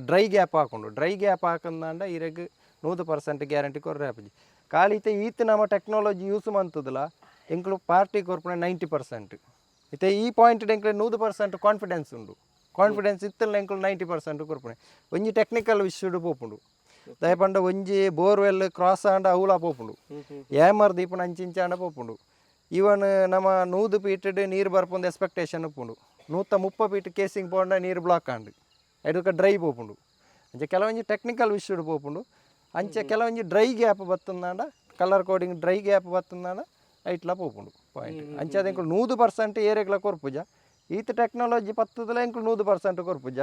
ಡ್ರೈ ಗ್ಯಾಪ್ ಹಾಕೊಂಡು ಡ್ರೈ ಗ್ಯಾಪ್ ಹಾಕಂದಾಂಡ ಇರೆಗ್ 100% ಗ್ಯಾರಂಟಿ ಕೊರ್ರೆ ಹಾಪುಜಿ ಕಾಲಿತೆ ಈತ ನಮ್ಮ ಟೆಕ್ನಾಲಜಿ ಯೂಸ್ ಮಂತದಲ್ಲ ಎಂಕ್ಲು ಪಾರ್ಟಿ ಕೊರ್ಪುನ 90% ಇತ್ತೆ ಈ ಪಾಯಿಂಟ್ ಎಂಕ್ಲೆ 100% ಕಾನ್ಫಿಡೆನ್ಸ್ ಉಂಡು ಕಾನ್ಫಿಡೆನ್ಸ್ ಇತ್ತಲ್ಲ ಎಂಕ್ಲು 90% ಕೊರ್ಪುನೆ ಒಂಜಿ ಟೆಕ್ನಿಕಲ್ ವಿಷಯಡು ಪೋಪುಂಡು ದಯಪಂಡ ಒಂಜಿ ಬೋರ್ವೆಲ್ ಕ್ರಾಸ್ ಆಂಡ ಅವಳ ಪೋಪುಂಡು ಏಮರ್ ದೀಪನ ಅಂಚಿಂಚಾಂಡ ಪೋಪುಂಡು ಇವನ್ ನಮ್ಮ 100 ಫೀಟ್ ನೀರು ಬರ್ಪೊಂದು ಎಕ್ಸ್ಪೆಕ್ಟೇಷನ್ ಉಪ್ಪುಂಡು 130 ಫೀಟ್ ಕೇಸಿಂಗ್ ಪೋಂಡ ನೀರು ಬ್ಲಾಕ್ ಆಂಡು ಅದಕ್ಕೆ ಡ್ರೈ ಪೋಪುಂಡು ಅಂಚೆ ಕೆಲವೊಂಜಿ ಟೆಕ್ನಿಕಲ್ ವಿಷಯಡು ಪೋಪುಂಡು ಅಂಚೆ ಕೆಲವೊಂಜಿ ಡ್ರೈ ಗ್ಯಾಪ್ ಬತ್ತಂದಾಂಡ ಕಲರ್ ಕೋಡಿಂಗ್ ಡ್ರೈ ಗ್ಯಾಪ್ ಬತ್ತಂದಾಂಡ ಐಟ್ಲ ಪೋಪುಂಡು ಪಾಯಿಂಟ್ ಅಂಚೆ ಅದು ಎಂಕ್ಲು 100% ಏರೆಗ್ಲ ಕೊರ್ಪುಜ ಈತ ಟೆಕ್ನಾಲಜಿ ಪತ್ತದಲ್ಲ ಎಂಕ್ಲು 100% ಕೊರ್ಪುಜ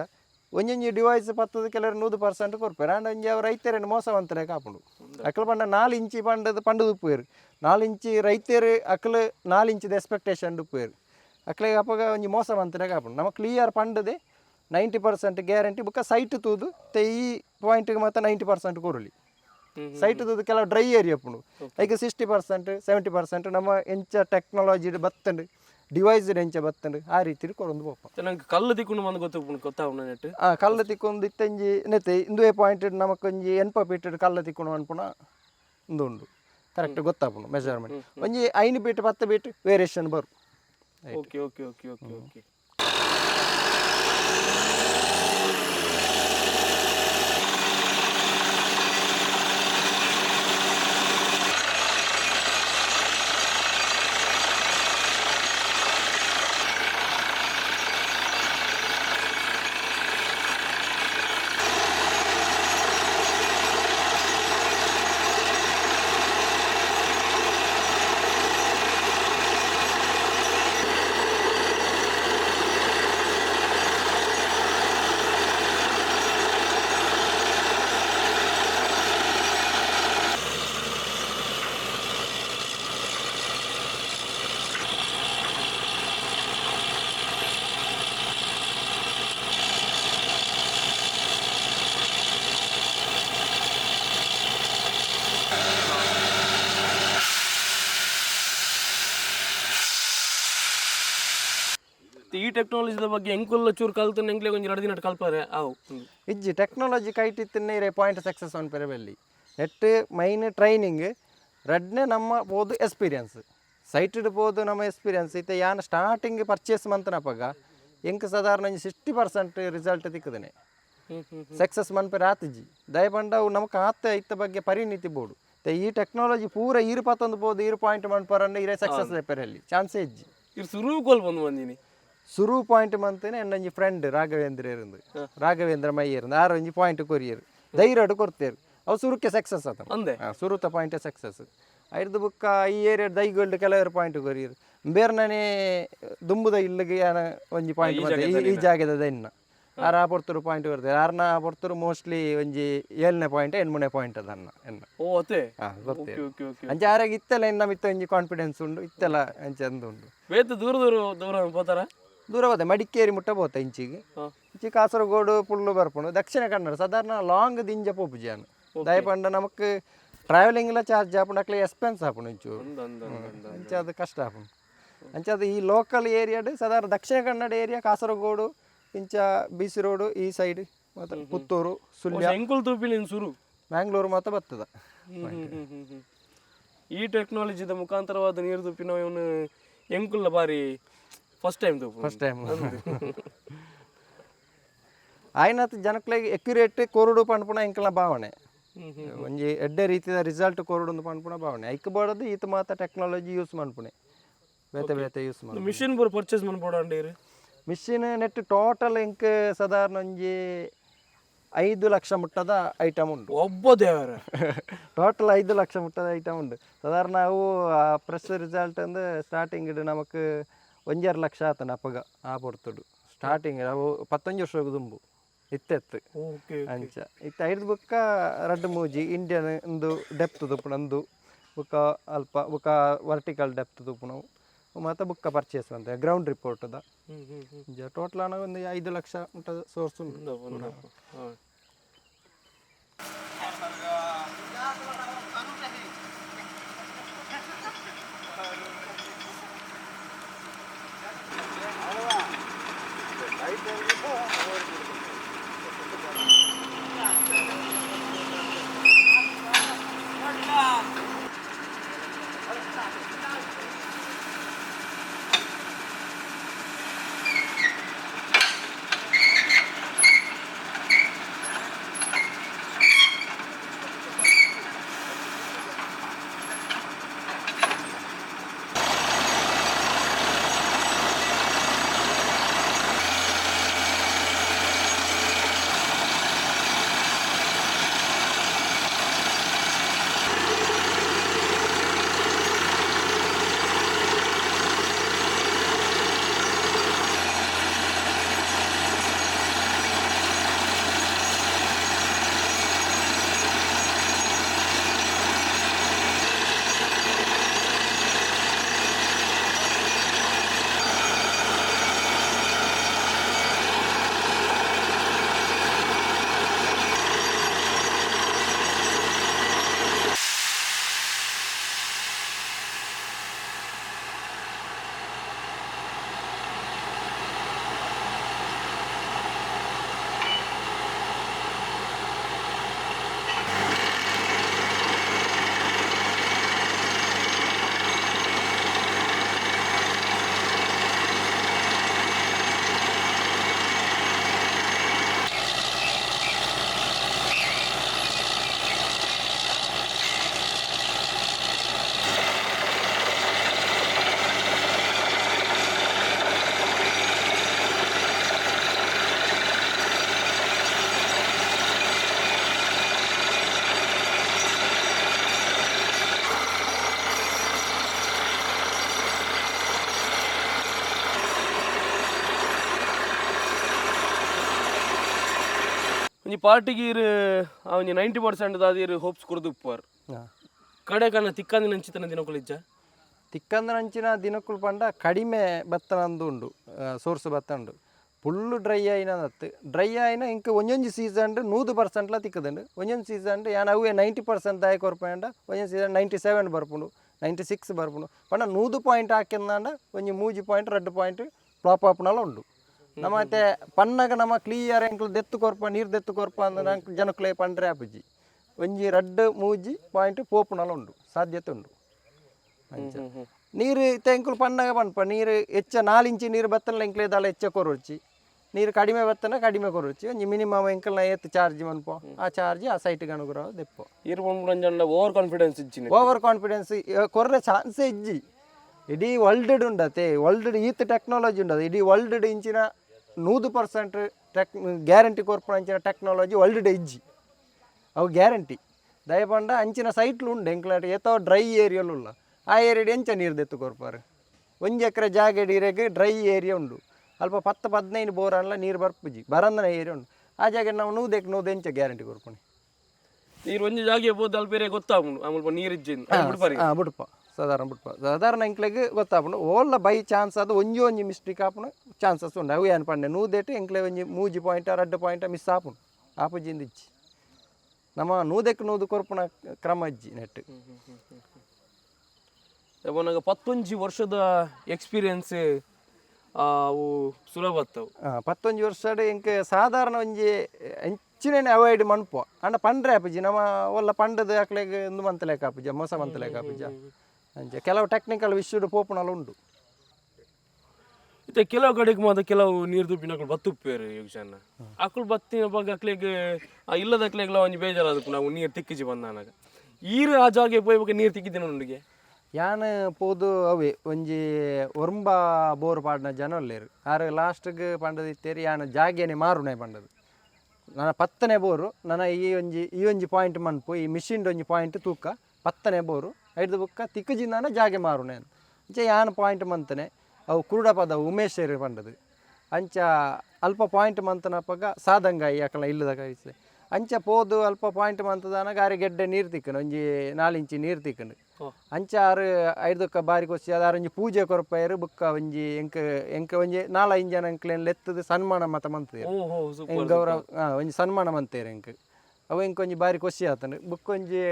ಒಂಜೊಂಜಿ ಡಿವೈಸ್ ಪತ್ತದ ಕೆಲವರು 100% ಕೊರ್ಪೇರು ಅಂಡ್ ಒಂಜಿ ಅವ್ರು ರೈತರೇನು ಮೋಸವಂತರೇ ಕಾಪುಂಡು ಅಕ್ಕಲು ಪಂಡ 4 ಇಂಚಿ ಪಂಡದು ಉಪ್ಪೇರು 4 ಇಂಚಿ ರೈತರು ಅಕ್ಕಲು 4 ಇಂಚಿದ ಎಕ್ಸ್ಪೆಕ್ಟೇಷನ್ ಉಪ್ಪೇರು ಅಕ್ಕಲಿಗೆ ಅಪ್ಪಗ ಒಂಜಿ ಮೋಸವಂತರೇ ಕಾಪುಂಡು ನಮ್ಮ ಕ್ಲಿಯರ್ ಪಂಡದೆ 90% ಗ್ಯಾರಂಟಿ ಬುಕ್ಕ ಸೈಟ್ ತೂದು ಈ ಪಾಯಿಂಟ್ಗೆ ಮಾತ್ರ 90% ಕೊರಲಿ ಸೈಟ್ ತೂದು ಕೆಲವು ಡ್ರೈ ಏರಿಯಾ ಉಪ್ಪುಂಡು ಈಗ 60% 70% ನಮ್ಮ ಎಂಚ ಟೆಕ್ನಾಲಜಿ ಬತ್ತಂಡು ಡಿವೈಸ್ ಎಂಚ ಬತ್ತಂಡು ಆ ರೀತಿ ಕೊರೊಂದು ಪೋಪ ನಂಗೆ ಕಲ್ಲು ತಿಕ್ಕೊಂಡು ಬಂದು ಗೊತ್ತಾವಣ ನೆಟ್ ಕಲ್ಲು ತಿಕ್ಕೊಂಡು ಇತ್ತಂಜಿ ನೆತ್ತೆ ಇಂದುವೆ ಪಾಯಿಂಟ್ ನಮಕೊಂಜಿ ಎನ್ಪ ಪೀಟೆಡ್ ಕಲ್ಲು ತಿಕ್ಕೊಂಡು ಅನ್ಪುಣ ಒಂದು ಉಂಡು ಕರೆಕ್ಟ್ ಗೊತ್ತಾಪುಂಡು ಮೆಜರ್ಮೆಂಟ್ ಒಂಜಿ 5 ಫೀಟ್ 10 ಫೀಟ್ ವೇರಿಯೇಷನ್ ಬರು okay okay okay okay okay ಈ ಟೆಕ್ನಾಲಜಿದ ಬಗ್ಗೆ ಎಂಕುಲ್ಲ ಚೂರು ಕಲ್ತು ಎಂಕ್ಲೆ ಒಂಜಿ 2 ದಿನ ಕಲ್ಪರೆ ಅವು ಇಜ್ಜಿ ಟೆಕ್ನಾಲಜಿ ಕೈಟಿತ್ತನ್ನೇ ಇರೇ ಪಾಯಿಂಟ್ ಸಕ್ಸಸ್ ಆನ್ ಪೆರಬೆಲ್ಲಿ ನೆಟ್ ಮೈನ್ ಟ್ರೈನಿಂಗ್ ರಡ್ನೆ ನಮ್ಮ ಪೋದು ಎಕ್ಸ್ಪೀರಿಯನ್ಸ್ ಸೈಟಡ್ ಪೋದು ನಮ್ಮ ಎಕ್ಸ್ಪೀರಿಯನ್ಸ್ ಇತ್ತೆ ಯಾನ್ ಸ್ಟಾರ್ಟಿಂಗ್ ಪರ್ಚೇಸ್ ಮಂತನಪಗ ಎಂಕ್ ಸಾಧಾರಣ 60% ರಿಸಲ್ಟ್ ತಿಕ್ಕದನೆ ಸಕ್ಸಸ್ ಮನ್ಪೆರ ಆತಜಿ ದಯಪಂಡ ಅವು ನಮಕ್ ಆತ ಇತ್ತ ಬಗ್ಗೆ ಪರಿಣಿತಿ ಬೋಡು ಈ ಟೆಕ್ನಾಲಜಿ ಪೂರ 21 ಪೋದು 0 ಮಂಟ್ಪರನ್ನ ಇರೇ ಸಕ್ಸಸ್ ಪೆರಲ್ಲಿ ಚಾನ್ಸೇ ಇಜ್ಜಿ ಇರ್ ಸುರು ಕೋಲ್ ಬಂದು ಬಂದಿನಿ ಸುರು ಪಾಯಿಂಟ್ ಮಂತೇನೆ ಎನ್ನೊಂಜಿ ಫ್ರೆಂಡ್ ರಾಘವೇಂದ್ರ ಇருந்து ರಾಘವೇಂದ್ರ ಮೈ ಇருந்து ಆರು ಒಂಜಿ ಪಾಯಿಂಟ್ ಕೊರಿಯರು ಧೈರ್ಯ ಕೊರ್ತೇರು ಅವು ಸುರುಕ್ಕೆ ಸಕ್ಸಸ್ ಆತ ಅಂದೆ ಸುರುತ ಪಾಯಿಂಟ್ ಸಕ್ಸಸ್ ಐದು ಬುಕ್ಕ ಈ ಏರಿಯಾ ದೈಗೋಲ್ಡ್ ಕೆಲವರು ಪಾಯಿಂಟ್ ಕೊರಿಯರು ಬೇರ್ನೇ ದುಂಬುದ ಇಲ್ಲಿಗೆ ಒಂಜಿ ಪಾಯಿಂಟ್ ಮತ್ತೆ ಈ ಜಾಗದ ಇನ್ನ ಆರ ಪೊರ್ತರು ಪಾಯಿಂಟ್ ಬರ್ತದೆ ಆರ್ನ ಪೊರ್ತರು ಮೋಸ್ಟ್ಲಿ ಒಂಜಿ 7ನೇ ಪಾಯಿಂಟ್ 8ನೇ ಪಾಯಿಂಟ್ ಅದನ್ನ ಎನ್ನ ಓ ಅತೆ ಗೊತ್ತೇ ಅಂಚೆ ಆರಾಗ ಇತ್ತೆಲ್ಲ ಇನ್ನ ಮಿತ್ತ ಒಂಜಿ ಕಾನ್ಫಿಡೆನ್ಸ್ ಉಂಡು ಇತ್ತೆಲ್ಲ ಅಂಚೆ ಅಂದು ಉಂಡು ಬೇತ ದೂರ ದೂರ ದೂರ ಹೋತಾರ ದೂರ ಹೋದೆ ಮಡಿಕೇರಿ ಮುಟ್ಟ ಹೋತ ಇಂಚಿಗೆ ಇಂಚಿ ಕಾಸರಗೋಡು ಪುಳ್ಳು ಬರ್ಪುಂಡು ದಕ್ಷಿಣ ಕನ್ನಡ ಸಾಧಾರಣ ಲಾಂಗ್ ದಿಂಜ ಪೋಪುಜಿಯಾನು ದಯಪಂಡ ನಮಕ್ ಟ್ರಾವೆಲಿಂಗ್ ಎಲ್ಲ ಚಾರ್ಜ್ ಆಪುಂಡು ಅಕ್ಲೆ ಎಕ್ಸ್ಪೆನ್ಸ್ ಆಪುಂಡು ಇಂಚೂರು ಅಂಚೆ ಅದು ಕಷ್ಟ ಆಪುಂಡು ಅಂಚೆ ಅದು ಈ ಲೋಕಲ್ ಏರಿಯಾಡ್ ಸಾಧಾರಣ ದಕ್ಷಿಣ ಕನ್ನಡ ಏರಿಯಾ ಕಾಸರಗೋಡು ಇಂಚ ಬಿಸಿ ರೋಡು ಈ ಸೈಡ್ ಮತ್ತು ಪುತ್ತೂರು ಸುಳ್ಯ ಎಂಕುಲ್ ತೂಪಿಲಿನ ಸುರು ಮ್ಯಾಂಗ್ಳೂರು ಮಾತ್ರ ಬರ್ತದ ಈ ಟೆಕ್ನಾಲಜಿದ ಮುಖಾಂತರವಾದ ನೀರು ತುಪ್ಪಿನ ಇವನು ಎಂಕುಲ್ಲ ಬಾರಿ ಫಸ್ಟ್ ಟೈಮ್ ತೂಪು ಫಸ್ಟ್ ಟೈಮ್ ಆಯ್ನತ್ ಜನಕ್ಲೆಗ್ ಎಕ್ಯುರೇಟ್ ಕೊರಡು ಪಂಡ್ಪುಣ ಎಂಕಲ್ನ ಭಾವನೆ ಒಂಜಿ ಎಡ್ಡೆ ರೀತಿಯ ರಿಸಲ್ಟ್ ಕೊರಡು ಪಂಡ್ಪುಣ ಭಾವನೆ ಐಕ್ ಬೋಡದು ಈತ ಮಾತ ಟೆಕ್ನಾಲಜಿ ಯೂಸ್ ಮಾಡ್ಪುಣೆ ಬೇತೆ ಬೇತೆ ಯೂಸ್ ಮಾಡಿ ಮಿಷಿನ್ ಬರ್ ಪರ್ಚೇಸ್ ಮಾಡ್ಬೋಡಂಡೀರಿ ಮಿಷಿನ್ ನೆಟ್ ಟೋಟಲ್ ಇಂಕ್ ಸಾಧಾರಣ ಒಂಜಿ 5 ಲಕ್ಷ ಮುಟ್ಟದ ಐಟಮ್ ಉಂಟು ಒಬ್ಬ ದೇವರ ಟೋಟಲ್ 5 ಲಕ್ಷ ಮುಟ್ಟದ ಐಟಮ್ ಉಂಟು ಸಾಧಾರಣ ನಾವು ಪ್ರೆಸ್ ರಿಸಲ್ಟ್ ಅಂದ್ರೆ ಸ್ಟಾರ್ಟಿಂಗ್ ನಮಕ್ 1.5 ಲಕ್ಷ ಆತನ ಅಪ್ಪಗ ಆ ಪೊರ್ತುಡು ಸ್ಟಾರ್ಟಿಂಗ್ ಅವು 11 ವರ್ಷ ದುಂಬು ಇತ್ತೆತ್ತು ಅಂಚ ಇತ್ತು 5 ಬುಕ್ಕ ರಡ್ಡು ಮೂಜಿ ಇಂಡಿಯನ್ ಒಂದು ಡೆಪ್ತ್ ತುಪ್ಪುಣ ಒಂದು ಬುಕ್ಕ ಅಲ್ಪ ಬುಕ್ಕ ವರ್ಟಿಕಲ್ ಡೆಪ್ತ್ ತುಪ್ಪುಣ ಮತ್ತು ಬುಕ್ಕ ಪರ್ಚೇಸ್ ಅಂತ ಗ್ರೌಂಡ್ ರಿಪೋರ್ಟ್ ಅದ ಟೋಟಲ್ ಆನ ಒಂದು 5 ಲಕ್ಷ ಮುಟ್ಟದ ಸೋರ್ಸ್ ಉಂಟು ಒಂಜಿ ಪಾರ್ಟಿಗೆ ಇರು ಅವನಿ 90% ದಾದಿರು ಹೋಪ್ಸ್ ಕೊರ್ದು ಉಪ್ಪರ್ ಕಡೆ ಕನ್ನ ತಿಕ್ಕಂದಿನ ಅಂಚಿತನ ದಿನಕೊಳಿಜ್ಜ ತಿಕ್ಕಂದಿನ ಅಂಚಿನ ದಿನಕ್ಕುಲು ಪಂಡ ಕಡಿಮೆ ಭತ್ತ ಅಂದು ಉಂಡು ಸೋರ್ಸ್ ಭತ್ತ ಉಂಡು ಫುಲ್ಲು ಡ್ರೈ ಆಯ್ನದತ್ತು ಡ್ರೈ ಆಯ್ನ ಇಂಕ ಒಂಜೊಂಜಿ ಸೀಸನ್ 100% ತಿಕ್ಕದುಂಡು ಒಂಜೊಂದು ಸೀಸನ್ ಯಾನ್ ಅವೇ 90% ದಾಯಕ ಹೊರಪಂಡ ಒಂಜೊಂದು ಸೀಸನ್ 97 ಬರ್ಪುಂಡು 96 ಬರ್ಪುಂಡು ಪಂಡ 100 ಪಾಯಿಂಟ್ ಹಾಕಿಂದಾಂಡ ಒಂಜಿ 3 ಪಾಯಿಂಟ್ 2 ಪಾಯಿಂಟ್ ಫ್ಲಾಪ್ ಆಪ್ನಲ್ಲ ಉಂಡು ನಮ್ಮತ್ತೆ ಪನ್ನಗ ನಮ್ಮ ಕ್ಲಿಯರ್ ಎಂಕ್ಲು ದೆತ್ತು ಕೊರ್ಪ ನೀರು ದೆತ್ತು ಕೊರ್ಪ ಅಂದ್ರೆ ಜನಕ್ಲೆ ಪಂಡ್ರೆ ಆಪುಜಿ ಒಂಜಿ 2 3 ಪಾಯಿಂಟ್ ಪೋಪುನಲ ಉಂಡು ಸಾಧ್ಯತೆ ಉಂಡು ನೀರು ತೆಂಕುಲು ಪನ್ನಗ ಪನ್ಪ ನೀರು ಹೆಚ್ಚ 4 ಇಂಚಿ ನೀರು ಬತ್ತನ ಎಂಕ್ಲೆ ದಾಲ ಹೆಚ್ಚ ಕೊರೊಚ್ಚಿ ನೀರು ಕಡಿಮೆ ಬತ್ತನ ಕಡಿಮೆ ಕೊರೊಚ್ಚಿ ಒಂಜಿ ಮಿನಿಮಮ್ ಎಂಕಲ್ನ ಎತ್ತು ಚಾರ್ಜ್ ಮನ್ಪೋ ಆ ಚಾರ್ಜ್ ಆ ಸೈಟ್ಗೆ ಅನುಗುಣ ದೆಪ್ಪೋ ಓವರ್ ಕಾನ್ಫಿಡೆನ್ಸ್ ಇಜ್ಜಿ ಓವರ್ ಕಾನ್ಫಿಡೆನ್ಸ್ ಕೊರ್ರೆ ಚಾನ್ಸೇ ಇಜ್ಜಿ ಇಡೀ ವರ್ಲ್ಡ್ ಉಂಡತೆ ವರ್ಲ್ಡ್ ಈತ್ ಟೆಕ್ನಾಲಜಿ ಉಂಡದು ಇಡೀ ವರ್ಲ್ಡ್ ಇಂಚಿನ 100% ಗ್ಯಾರಂಟಿ ಕೊರ್ಪುನ ಇಂಚಿನ ಟೆಕ್ನಾಲಜಿ ವರ್ಲ್ಡ್ ಇಜ್ಜಿ ಅವು ಗ್ಯಾರಂಟಿ ದಯಪಂಡ ಅಂಚಿನ ಸೈಟ್ಲು ಉಂಡು ಎಂಕ್ಲಾಟ ಏತೋ ಡ್ರೈ ಏರಿಯಲು ಉಲ್ಲ ಆ ಏರಿಯಾಡ್ ಎಂಚ ನೀರು ದೆತ್ತು ಕೊರ್ಪಾರು 1 ಎಕರೆ ಜಾಗ ಇಡೀರೆಗೆ ಡ್ರೈ ಏರಿಯಾ ಉಂಡು ಅಲ್ಪ 10-15 ಬೋರ್ ಅನ್ಲ ನೀರು ಬರ್ಪುಜಿ ಬರಂದನ ಏರಿಯಾ ಉಂಡು ಆ ಜಾಗ ನಾವು ನೂದೆಕ್ ಎಂಚ ಗ್ಯಾರಂಟಿ ಕೊರ್ಪಣಿ ನೀರು ಒಂಜಿ ಜಾಗೆ ಬೋದು ಅಲ್ಪೇರೆ ಗೊತ್ತಾಗ್ಬಿಡು ಆಮೇಲೆ ನೀರು ಇಜ್ಜಿಂದು ಬಿಡ್ಪ ಸಾಧಾರಣ ಎಂಕ್ಲೆಗೆ ಗೊತ್ತಾಪುಂಡು ಓಲ್ಲ ಬೈ ಚಾನ್ಸ್ ಅದು ಒಂಜಿ ಮಿಸ್ಟೇಕ್ ಆಪುಂಡು ಚಾನ್ಸಸ್ ಉಂಡು ಅವು ಏನು ಪಂಡೆ ನೂದೆಟ್ಟು ಎಂಕ್ಲೆ ಒಂಜಿ 3 ಪಾಯಿಂಟ್ 2 ಪಾಯಿಂಟ್ ಮಿಸ್ ಆಪುಂಡು ಆಪುಜಿಂದ ಇಚ್ಚಿ ನಮ್ಮ ನೂದೆಕ್ ಕೊರ್ಪುನ ಕ್ರಮ ಇಜ್ಜಿ ನೆಟ್ ನನಗೆ 11 ವರ್ಷದ ಎಕ್ಸ್ಪೀರಿಯನ್ಸ್ ಅವು ಸುಲಭ ಆಗ್ತವು 11 ವರ್ಷ ಎಂಕ್ ಸಾಧಾರಣ ಒಂಜಿ ಹೆಚ್ಚಿನ ಅವಾಯ್ಡ್ ಮನ್ಪು ಅಂಡ ಪಂಡ್ರೆ ಆಪುಜಿ ನಮ್ಮ ಒಲ್ಲ ಪಂಡದ ಅಕ್ಲೆಗೆ ಒಂದು ಮಂತಲೇಕ ಆಪುಜ ಮೋಸ ಮಂತಲೇಕ ಆಪುಜ ಅಂಚೆ ಕೆಲವು ಟೆಕ್ನಿಕಲ್ ವಿಷಯದ ಪೋಪುನಲ್ಲ ಉಂಡು ಇತ್ತೆ ಕೆಲವು ಕಡೆಗೆ ಮಾತ್ರ ಕೆಲವು ನೀರು ತುಪ್ಪಿನ ಬತ್ತುಪ್ಪೇರು ಯೋಗೇಶಣ್ಣ ಅಕ್ಕಳು ಬತ್ತಿನ ಬಗ್ಗೆ ಅಕ್ಲೆಗೆ ಇಲ್ಲದ ಅಕ್ಲೆಗ್ಲ ಒಂಜಿ ಬೇಜಾರದಕ್ಕೆ ನಾವು ನೀರು ತಿಕ್ಕಿಸಿ ಬಂದಾನಾಗ ಈರು ಆ ಜಾಗೆ ಪೋಯ್ಬೇಕು ನೀರು ತಿಕ್ಕಿದ್ದೇನೆ ನೊಂದಿಗೆ ಯಾನ್ ಪೋದು ಅವೇ ಒಂಜಿ ಒರ್ಂಬ ಬೋರ್ ಪಾಡ್ನ ಜನ ಒಲ್ಲೇರು ಆರು ಲಾಸ್ಟ್ಗೆ ಪಂಡದಿತ್ತೇರಿ ಯಾನ್ ಜಾಗೇನೆ ಮಾರುನೆ ಪಂಡದು ನನ್ನ 10ನೇ ಬೋರು ನನ್ನ ಈ ಒಂಜಿ ಪಾಯಿಂಟ್ ಮನ್ಪು ಈ ಮಿಷಿನ್ ಒಂಜಿ ಪಾಯಿಂಟ್ ತೂಕ 10ನೇ ಬೋರು ಐದು ಬುಕ್ಕ ತಿಕ್ಕಜಿಂದಾನ ಜಾಗೆ ಮಾರುನೆ ಅಂಚ ಯಾನ್ ಪಾಯಿಂಟ್ ಮಂತನೆ ಅವು ಕುರುಡ ಪದ ಉಮೇಶ್ ಸೇರಿ ಪಂಡದು ಅಂಚ ಅಲ್ಪ ಪಾಯಿಂಟ್ ಮಂತನಪ್ಪಗ ಸಾದಂಗಾಯಿ ಅಕಲ ಇಲ್ಲದ ಕೈಸೆ ಅಂಚ ಪೋದು ಅಲ್ಪ ಪಾಯಿಂಟ್ ಮಂತದಾನ ಗಾರಿ ಗೆಡ್ಡೆ ನೀರು ತಿಕ್ಕನು ಒಂಜಿ 4 ಇಂಚಿ ನೀರು ತಿಕ್ಕನು ಅಂಚ ಆರು 5 ಬಾರಿ ಕೊಸಿ ಅದಾರು ಒಂಜಿ ಪೂಜೆ ಕೊರಪಾಯರು ಬುಕ್ಕ ಒಂಜಿ ಎಂಕ ಒಂಜಿ 4-5 ಜನ ಎಂಕ್ಲೇನ್ ಲೆತ್ತದು ಸನ್ಮಾನ ಮತ ಮಂತೇರು ಗೌರವ ಒಂಜಿ ಸನ್ಮಾನ ಮಂತೇರು ಎಂಕ್ ಅವು ಎಂಕ್ ಒಂಜಿ ಬಾರಿ ಖುಷಿ ಆತನು ಬುಕ್ಕ ಒಂಜಿ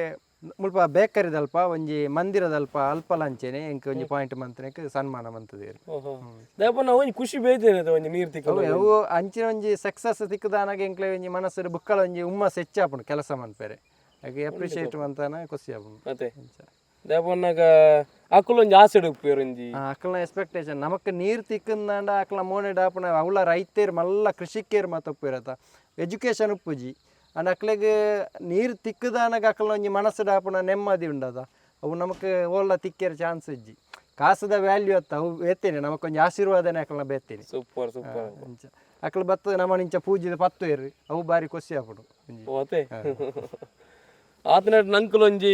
ಮುಲ್ಪ ಬೇಕರಿದಲ್ಪ ಒಂಜಿ ಮಂದಿರದಲ್ಪ ಅಲ್ಪ ಲಂಚೆನೆ ಎಂಕ್ ಒಂಜಿ ಪಾಯಿಂಟ್ ಮಂತನೆಕ್ ಸನ್ಮಾನ ಮಂತದೇರು ಒಂಜಿ ಖುಷಿ ಬೇಜಾನೆ ಒಂಜಿ ನೀರು ತಿಕ್ಕ ಅವು ಅಂಚಿನ ಒಂಜಿ ಸಕ್ಸಸ್ ತಿಕ್ಕದಾನಾಗ ಎಂಕ್ಲೆ ಒಂಜಿ ಮನಸ್ಸು ಬುಕ್ಕಳ ಒಂಜಿ ಹುಮ್ಮಸ್ ಹೆಚ್ಚಾಪುಂಡು ಕೆಲಸ ಮನ್ಪೇರೆ ಹಾಗೆ ಅಪ್ರಿಷಿಯೇಟ್ ಮಂತಾನ ಖುಷಿ ಆಪುಂಡು ಮತ್ತೆ ದೇಪನ್ನಾಗ ಅಕ್ಕಲು ಒಂಜಿ ಆಸೆ ಉಪ್ಪೇರು ಒಂಜಿ ಅಕ್ಕಲ್ನ ಎಕ್ಸ್ಪೆಕ್ಟೇಷನ್ ನಮಕ್ ನೀರು ತಿಕ್ಕಂದಾಂಡ ಅಕ್ಕಲ ಮೋನೆಡ್ ಆಪುನ ಅವಳ ರೈತೇರು ಮಲ್ಲ ಕೃಷಿಕೇರು ಮಾತ ಉಪ್ಪಿರತ್ತ ಎಜುಕೇಶನ್ ಉಪ್ಪುಜಿ ಅಂಡ್ ಅಕ್ಲೆಗೆ ನೀರು ತಿಕ್ಕದಾನಾಗ ಅಕ್ಕಲ ಒಂಜಿ ಮನಸ್ಸು ಆಪುನ ನೆಮ್ಮದಿ ಉಂಡದ ಅವು ನಮಕ್ ಓಲ್ಲ ತಿಕ್ಕೇರ ಚಾನ್ಸ್ ಇಜ್ಜಿ ಕಾಸದ ವ್ಯಾಲ್ಯೂ ಅತ್ತ ಅವು ಬೇತೇನೆ ನಮಕೊಂಜಿ ಆಶೀರ್ವಾದನೆ ಅಕ್ಕಲ ಬೇತೇನೆ ಸೂಪರ್ ಸೂಪರ್ ಅಕ್ಕಲು ಬತ್ತ ನಮ್ಮ ನಿಂಚ ಪೂಜಿದ ಪತ್ತು ಏರು ಅವು ಬಾರಿ ಖುಷಿ ಆಪುಡು ಆತನ ನಂಕಲೊಂಜಿ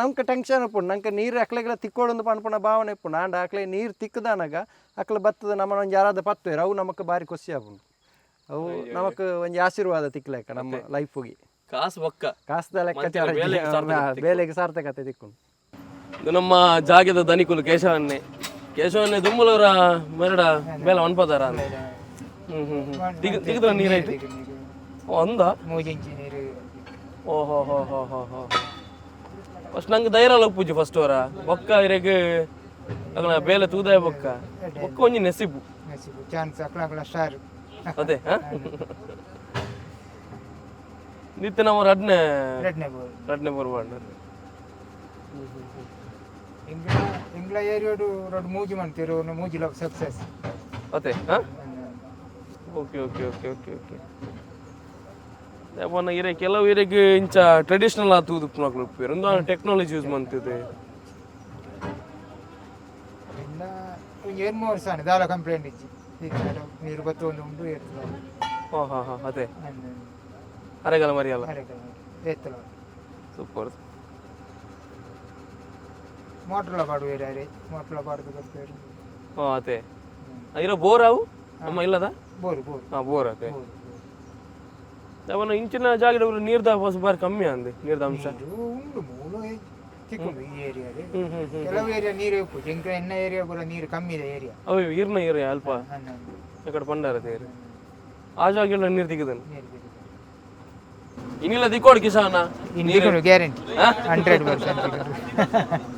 ನಮ್ಕ ಟೆನ್ಷನ್ ಉಪ್ಪುಂಡು ನಂಗೆ ನೀರು ಅಕ್ಲೆಗಳ ತಿಕ್ಕೋಡು ಪನ್ಪುನ ಭಾವನೆ ಉಪ್ಪುಂಡು ಆಂಡ ಅಕ್ಲೆ ನೀರು ತಿಕ್ಕದಾನಾಗ ಅಕ್ಲ ಬತ್ತದ ನಮ್ಮ ಒಂಜಿ ಯಾರಾದ ಪತ್ತು ಏರು ಅವು ನಮಕ್ ಬಾರಿ ಖುಷಿ ಆಪುಂಡು ಅವು ನಮಕ್ ಒಂಜಿ ಆಶೀರ್ವಾದ ತಿಕ್ಲೆಕ್ಕ ನಮ್ಮ ಲೈಫ್ಗೆ ಕಾಸು ಬೊಕ್ಕ ಕಾಸ್ದ ಲೆಕ್ಕ ಬೇಲೆಗೆ ಸಾರ್ಥಕತೆ ತಿಕ್ಕೊಂಡು ಇದು ನಮ್ಮ ಜಾಗದ ಧನಿಕುಲು ಕೇಶವನ್ನೇ ದುಮ್ಮಲವರ ಮೆರಡ ಬೇಲ ಒನ್ಪದಾರ ತಿಗದ್ರ ನೀರೈತಿ ಒಂದ ಓಹೋ ಹೋ ಹೋ ಹೋ ಹೋ ಫಸ್ಟ್ ನಂಗೆ ಧೈರ್ಯ ಪೂಜೆ ಫಸ್ಟ್ ಅವರ ಬೊಕ್ಕ ಇರೆಗೆ ಅಗಲ ಬೇಲೆ ತೂದಾಯ ಬೊಕ್ಕ ಒಂಜಿ ನೆಸಿಬು ಅದೇ ನಿತ್ಯ ನಾವು ರಡ್ನೆ ಬರ್ಬಾರ್ದು ಇಂಗ್ಲ ಏರಿಯಾಡು ರಡ್ ಮೂಜಿ ಮಾಡ್ತೀರು ಮೂಜಿ ಲೋಕ ಸಕ್ಸಸ್ ಅದೇ okay okay okay okay okay ಯಾವನ್ನ ಇರೆ ಕೆಲವು ಇರೆಗೆ ಇಂಚ ಟ್ರೆಡಿಷನಲ್ ಆತುದು ಮಕ್ಕಳು ಉಪ್ಪೇರು ಒಂದು ಟೆಕ್ನಾಲಜಿ ಯೂಸ್ ಮಾಡ್ತಿದ್ದೆ ಇಲ್ಲ ಏನು ವರ್ಷ ದಾಲ ಕಂಪ್ಲೇಂಟ್ ಇಚ್ಚಿ ನೀರು ಬತ್ತು ಒಂದು ಉಂಟು ಇರ್ತದೆ ಹಾಂ ಹಾಂ ಹಾಂ ಅದೇ ಅರೆಗಾಲ ಮರಿಯಲ್ಲ ಎತ್ತಲ ಸೂಪರ್ ಮೋಟ್ರಲ ಪಾಡು ಏರಿಯಾರೆ ಮೋಟ್ರಲ ಪಾಡು ಬರ್ತಾರೆ ಹಾಂ ಅದೇ ಇರೋ ಬೋರ್ ಅವು ನಮ್ಮ ಇಲ್ಲದ ಬೋರ್ ಹಾಂ ಬೋರ್ ಅದೇ ಅವನ ಇಂಚಿನ ಜಾಗ ನೀರ್ದ ಬಾರಿ ಕಮ್ಮಿ ಅಂದೆ ನೀರ್ದ ಅಂಶ ಉಂಡು ಮೂಲು ಚಿಕ್ಕುಂಡು ಈ ಏರಿಯಾದೆ ಕೆಲವು ಏರಿಯಾ ನೀರು ಉಪ್ಪು ಎಂಕ ಎನ್ನ ಏರಿಯಾ ಕೂಡ ನೀರು ಕಮ್ಮಿ ಇದೆ ಏರಿಯಾ ಅವು ಈರ್ನ ಏರಿಯಾ ಅಲ್ಪ ಈ ಪಂಡಾರ ತೇರು ಆ ಜಾಗ ಎಲ್ಲ ನೀರು ತೆಗೆದನು ಇನ್ನಿಲ್ಲ ದಿಕ್ಕೋಡು ಕಿಸಾನ ನೀರು ಗ್ಯಾರಂಟಿ 100%.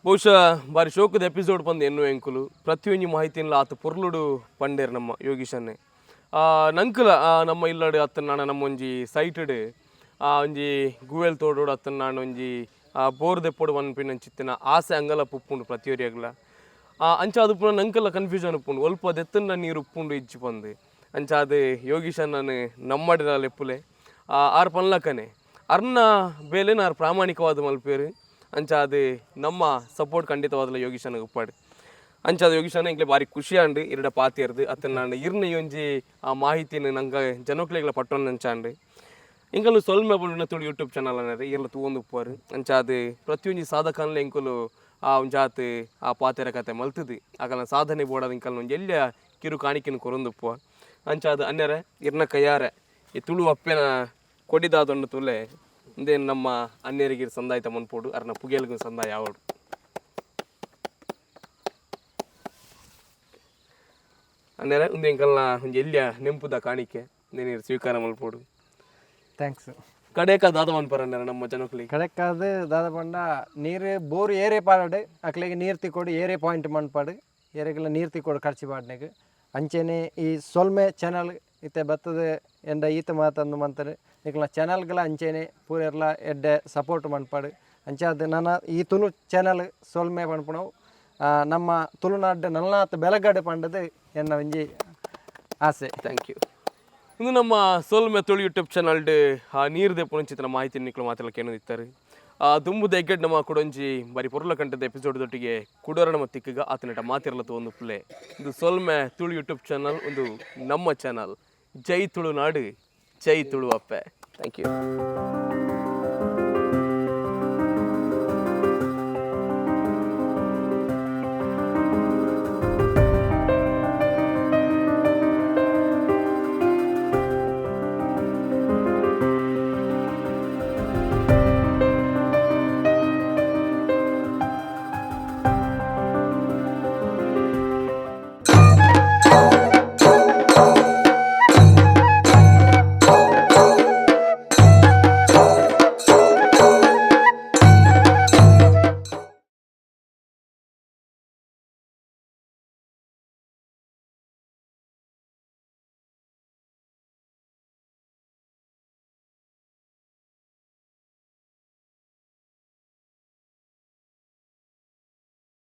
ಬಹುಶಃ ಬಾರಿ ಶೋಕದ ಎಪಿಸೋಡ್ ಬಂದು ಎನ್ನು ಎಂಕುಲು ಪ್ರತಿಯೊಂದು ಮಾಹಿತಿಲ್ಲ ಆತ ಪೊರ್ಲುಡು ಪಂಡೇರು ನಮ್ಮ ಯೋಗೀಶನ್ನೇ ನಂಕುಲ ನಮ್ಮ ಇಲ್ಲಡು ಅತ್ತನ ನಾನು ನಮ್ಮ ಒಂಜಿ ಸೈಟಡ್ ಒಂಜಿ ಗೂವೆಲ್ ತೋಡೋಡು ಅತ್ತನ ನಾನು ಒಂಜಿ ಬೋರ್ ದೆಪ್ಪೋಡು ಮನ್ಪಿನಂಚಿತ್ತಿನ ಆಸೆ ಅಂಗಲ ಉಪ್ಪುಂಡು ಪ್ರತಿಯೊರಿಯಾಗಲ ಅಂಚ ಅದು ಪುನಃ ನಂಕಲ್ಲ ಕನ್ಫ್ಯೂಷನ್ ಉಪ್ಪುಂಡು ಒಲ್ಪ ದೆತ್ತನ ನೀರು ಉಪ್ಪುಂಡು ಇಜ್ಜಿ ಬಂದು ಅಂಚ ಅದು ಯೋಗೀಶನ್ ನಾನು ನಮ್ಮಡಿನ ಲೆಪ್ಪುಲೆ ಆರು ಪನ್ಲಕ್ಕನೆ ಅರ್ನ ಬೇಲೆ ನಾನು ಪ್ರಾಮಾಣಿಕವಾದ ಮಲ್ಪೇರು ಅಂಚ ಅದು ನಮ್ಮ ಸಪೋರ್ಟ್ ಖಂಡಿತವಾದಲ್ಲ ಯೋಗೀಶನಿಗೆ ಉಪ್ಪಾಡು ಅಂಚ ಅದು ಯೋಗೀಶನ ಇಂಕ್ಲೆ ಬಾರಿ ಖುಷಿ ಅಂಡು ಇರಡ ಪಾತಿಯರ್ದು ಅತ್ತನ ನಾನು ಇರ್ನ ಒಂಜಿ ಆ ಮಾಹಿತಿನ ನಂಗೆ ಜನಕ್ಲೆಗ್ಲ ಪಟ್ಟೊಂದು ಅಂಚಾಂಡು ಇಂಕಲು ಸೊಲ್ಮೆ ಬಣ್ಣ ತುಳು ಯೂಟ್ಯೂಬ್ ಚಾನಲ್ ಅನ್ನೋದು ಇರ್ಲ ತೂವೊಂದು ಉಪ್ಪಾರು ಅಂಚ ಅದು ಪ್ರತಿಯೊಂದು ಸಾಧಕನ್ಲೆ ಇಂಕಲು ಆ ಒಂಜಾತ್ ಆ ಪಾತೆರ ಕತೆ ಮಲ್ತದು ಆಕಲ ಸಾಧನೆ ಬೋಡಾದ ಇಂಕಲ್ ಒಂದು ಎಲ್ಲ ಕಿರು ಕಾಣಿಕೆನ ಕೊರೊಂದುಪ್ಪ ಅಂಚ ಅದು ಅನ್ನೆರೆ ಇರ್ನ ಕೈಯಾರೆ ಈ ತುಳು ಅಪ್ಪೆನ ಕೊಡಿದಾದೊಂಡು ತುಲೆ ಇಂದೇನು ನಮ್ಮ ಅನ್ಯರಿಗೆ ಸಂದಾಯ ತಮ್ಮನ್ಪೋಡು ಅರ್ನ ಪುಗೇಲ್ಗೂ ಸಂದಾಯ ಆವಡು ಅನ್ನೆರೆ ಒಂದೇ ಇಂಕಲ್ನ ಒಂದು ಎಲ್ಲಿಯ ನೆಂಪುದ ಕಾಣಿಕೆ ನೀರು ಸ್ವೀಕಾರ ಮಲ್ಪೋಡು ಥ್ಯಾಂಕ್ಸ್ ಕಡೆಕ ದಾದ ಮನ್ಪರ ನಮ್ಮ ಜನಕ್ಲಿಗೆ ಕಡೆಕ್ಕಾದ ದಾದ ಪಂಡ ನೀರು ಬೋರ್ ಏರೆ ಪಾಡು ಅಕ್ಲೆಗೆ ನೀರು ತಿಕ್ಕೊಡು ಏರೆ ಪಾಯಿಂಟ್ ಮನ್ಪಾಡು ಏರೆಗೆಲ್ಲ ನೀರು ತಿಕ್ಕೊಡು ಖರ್ಚು ಪಾಡ್ನೆಗೆ ಅಂಚೆನೆ ಈ ಸೊಲ್ಮೆ ಚಾನಲ್ ಇತ್ತೆ ಬರ್ತದೆ ಎಂಡ ಈತ ಮಾತಂದು ಮಂತಾರೆ ಈಗ ಚಾನಲ್ಗಳ ಅಂಚೆನೆ ಪೂರೆಲ್ಲ ಎಡ್ಡೆ ಸಪೋರ್ಟ್ ಮನ್ಪಾಡು ಅಂಚೆ ಅದು ನನ್ನ ಈ ತುಳು ಚಾನಲ್ ಸೊಲ್ಮೆ ಪನ್ಪುಣವು ನಮ್ಮ ತುಳುನಾಡು ನಲ್ನಾತ್ ಬೆಳಗಡೆ ಪಂಡದು ಎನ್ನ ಒಂಜಿ ಆಸೆ. Thank you. ಇನ್ನು ನಮ್ಮ ಸೋಲ್ಮೆ ತುಳು ಯೂಟ್ಯೂಬ್ ಚಾನಲ್ಡ್ ನೀರು ದೆಪ್ಪುಂಚಿತ್ತಿನ ಮಾಹಿತಿ ನಿಕ್ಲು ಮಾತಾಡಲಿಕ್ಕೆ ಏನೋ ಇತ್ತಾರೆ ದುಂಬುದ ಎಗ್ಗಡ್ ನಮ್ಮ ಕೊಡೊಂಜಿ ಬರೀ ಪೊರ್ಲ ಕಂಟದ ಎಪಿಸೋಡ್ ದೊಟ್ಟಿಗೆ ಕುಡೋರಣ ಮತ್ತಿಕ್ಕಗ ಆತನಟ ಮಾತಿರಲತ್ತು ಒಂದು ಪ್ಲೇ ಇದು ಸೋಲ್ಮೆ ತುಳು ಯೂಟ್ಯೂಬ್ ಚಾನಲ್ ಒಂದು ನಮ್ಮ channel Jai Tulunadu Jai Tulu Appe. Thank you.